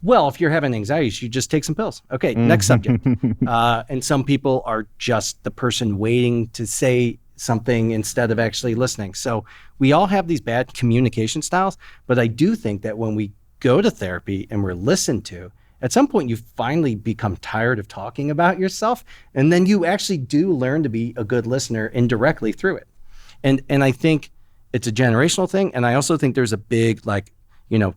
Well, if you're having anxiety, you just take some pills. Okay, next subject. And some people are just the person waiting to say something instead of actually listening. So we all have these bad communication styles, but I do think that when we go to therapy and we're listened to, at some point you finally become tired of talking about yourself, and then you actually do learn to be a good listener indirectly through it. And I think it's a generational thing, and I also think there's a big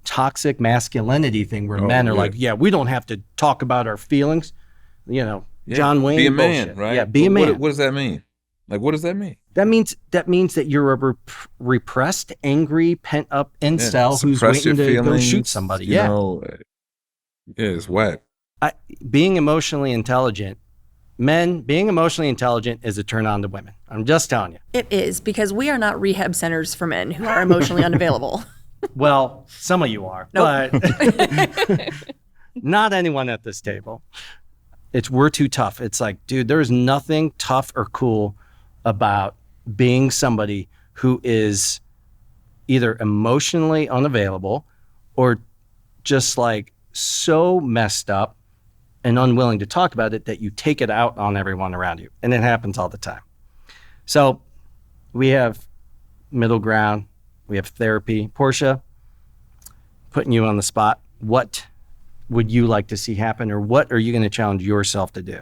toxic masculinity thing where men are like, yeah, we don't have to talk about our feelings. John Wayne
be a
bullshit.
man, right?
Yeah, be a man.
What does that mean? Like, what does that mean?
That means that you're a repressed, angry, pent up incel who's
Suppress
waiting
your
to go
feelings,
shoot somebody.
It's whack.
Being emotionally intelligent, men being emotionally intelligent is a turn on to women. I'm just telling you.
It is, because we are not rehab centers for men who are emotionally unavailable.
Well, some of you are, but not anyone at this table. We're too tough. It's like, dude, there's nothing tough or cool about being somebody who is either emotionally unavailable or just like so messed up and unwilling to talk about it that you take it out on everyone around you. And it happens all the time. So we have middle ground. We have therapy. Portia, putting you on the spot, what would you like to see happen, or what are you going to challenge yourself to do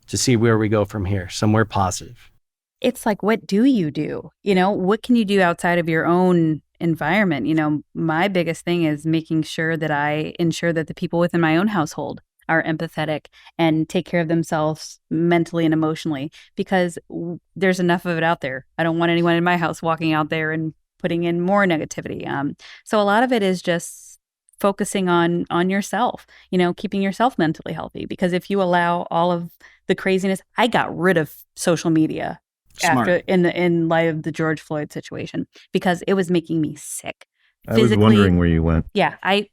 to see where we go from here, somewhere positive?
It's like, what do you do? What can you do outside of your own environment? My biggest thing is making sure that I ensure that the people within my own household are empathetic and take care of themselves mentally and emotionally, because there's enough of it out there. I don't want anyone in my house walking out there and putting in more negativity. So a lot of it is just focusing on yourself, keeping yourself mentally healthy, because if you allow all of the craziness, I got rid of social media after in light of the George Floyd situation, because it was making me sick.
I was wondering where you went.
Yeah, I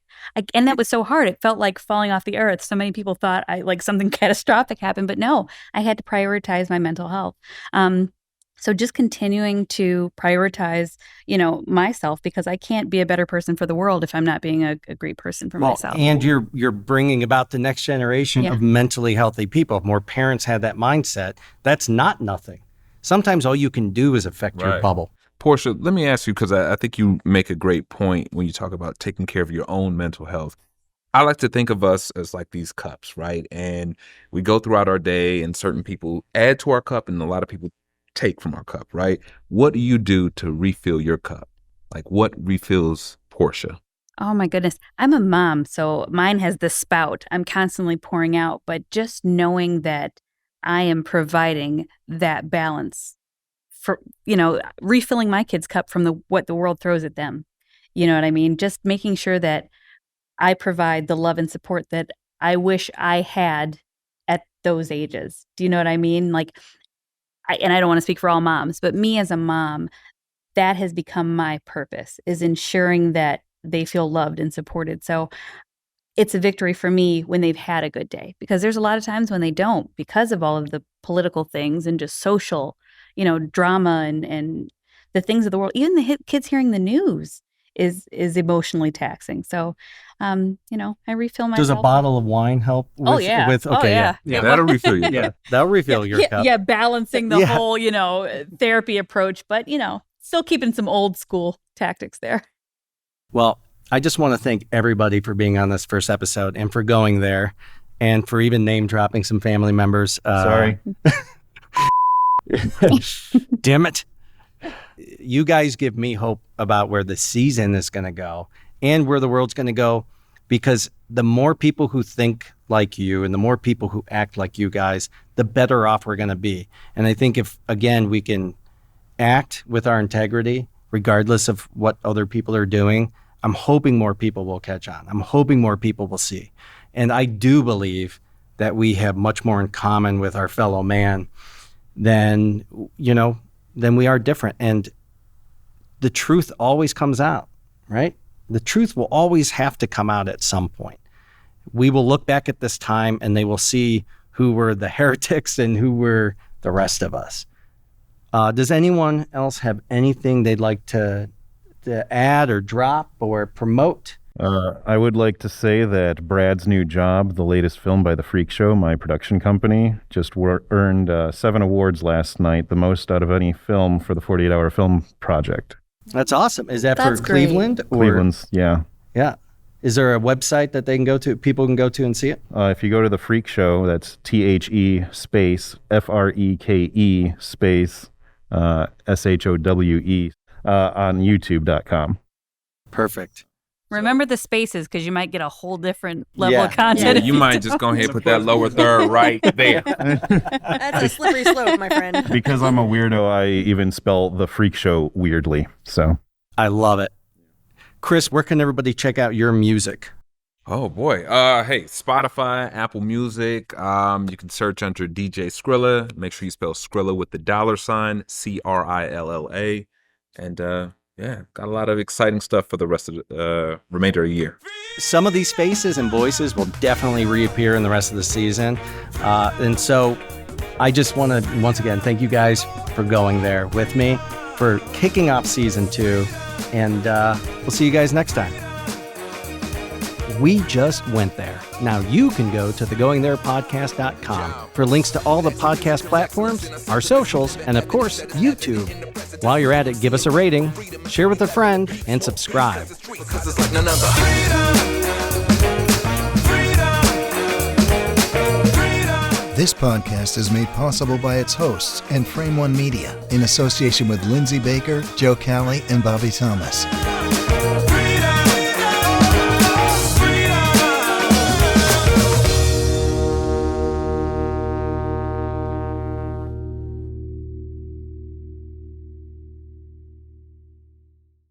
and that was so hard. It felt like falling off the earth. So many people thought something catastrophic happened, but no, I had to prioritize my mental health. So just continuing to prioritize, myself, because I can't be a better person for the world if I'm not being a great person for myself.
And you're bringing about the next generation of mentally healthy people. If more parents had that mindset, that's not nothing. Sometimes all you can do is affect your bubble.
Portia, let me ask you, because I think you make a great point when you talk about taking care of your own mental health. I like to think of us as like these cups, right? And we go throughout our day and certain people add to our cup and a lot of people take from our cup, right? What do you do to refill your cup? Like, what refills Portia?
Oh my goodness. I'm a mom, so mine has the spout. I'm constantly pouring out, but just knowing that I am providing that balance for, refilling my kids' cup from what the world throws at them. You know what I mean? Just making sure that I provide the love and support that I wish I had at those ages. Do you know what I mean? Like, I don't want to speak for all moms, but me as a mom, that has become my purpose, is ensuring that they feel loved and supported. So it's a victory for me when they've had a good day, because there's a lot of times when they don't, because of all of the political things and just social, drama and the things of the world. Even the kids hearing the news is emotionally taxing. So, I refill myself.
Does a bottle of wine help?
Yeah, that'll refill you.
Yeah, that'll refill your cup.
Yeah, balancing the whole, therapy approach, but, still keeping some old school tactics there.
Well, I just want to thank everybody for being on this first episode and for going there and for even name dropping some family members.
Sorry.
Damn it. You guys give me hope about where the season is going to go and where the world's going to go, because the more people who think like you and the more people who act like you guys, the better off we're going to be. And I think if, again, we can act with our integrity regardless of what other people are doing. I'm hoping more people will catch on. I'm hoping more people will see. And I do believe that we have much more in common with our fellow man than we are different. And the truth always comes out, right? The truth will always have to come out at some point. We will look back at this time and they will see who were the heretics and who were the rest of us. Does anyone else have anything they'd like to add or drop or promote?
I would like to say that Brad's new job, the latest film by The Freak Show, my production company, just earned 7 awards last night, the most out of any film for the 48-hour film project.
That's awesome. Is that
That's
for
great.
Cleveland?
Cleveland's, yeah.
Yeah. Is there a website that they can go to, people can go to and see it?
If you go to The Freak Show, that's THE space FREKE space SHOWE on YouTube.com.
Perfect.
Remember the spaces because you might get a whole different level of content.
Yeah, you might just go ahead and put that lower third right there.
That's a slippery slope, my friend.
Because I'm a weirdo, I even spell The Freak Show weirdly. So
I love it. Chris, where can everybody check out your music?
Oh boy. Hey, Spotify, Apple Music. You can search under DJ Skrilla. Make sure you spell Skrilla with the $sign, CRILLA. And yeah, got a lot of exciting stuff for the rest of the remainder of the year.
Some of these faces and voices will definitely reappear in the rest of the season. And so I just want to, once again, thank you guys for going there with me, for kicking off season 2. And we'll see you guys next time. We just went there. Now you can go to thegoingtherepodcast.com for links to all the podcast platforms, our socials, and of course, YouTube. While you're at it, give us a rating, share with a friend, and subscribe.
Because it's like none other.
This podcast is made possible by its hosts and Frame One Media in association with Lindsay Baker, Joe Calley, and Bobby Thomas.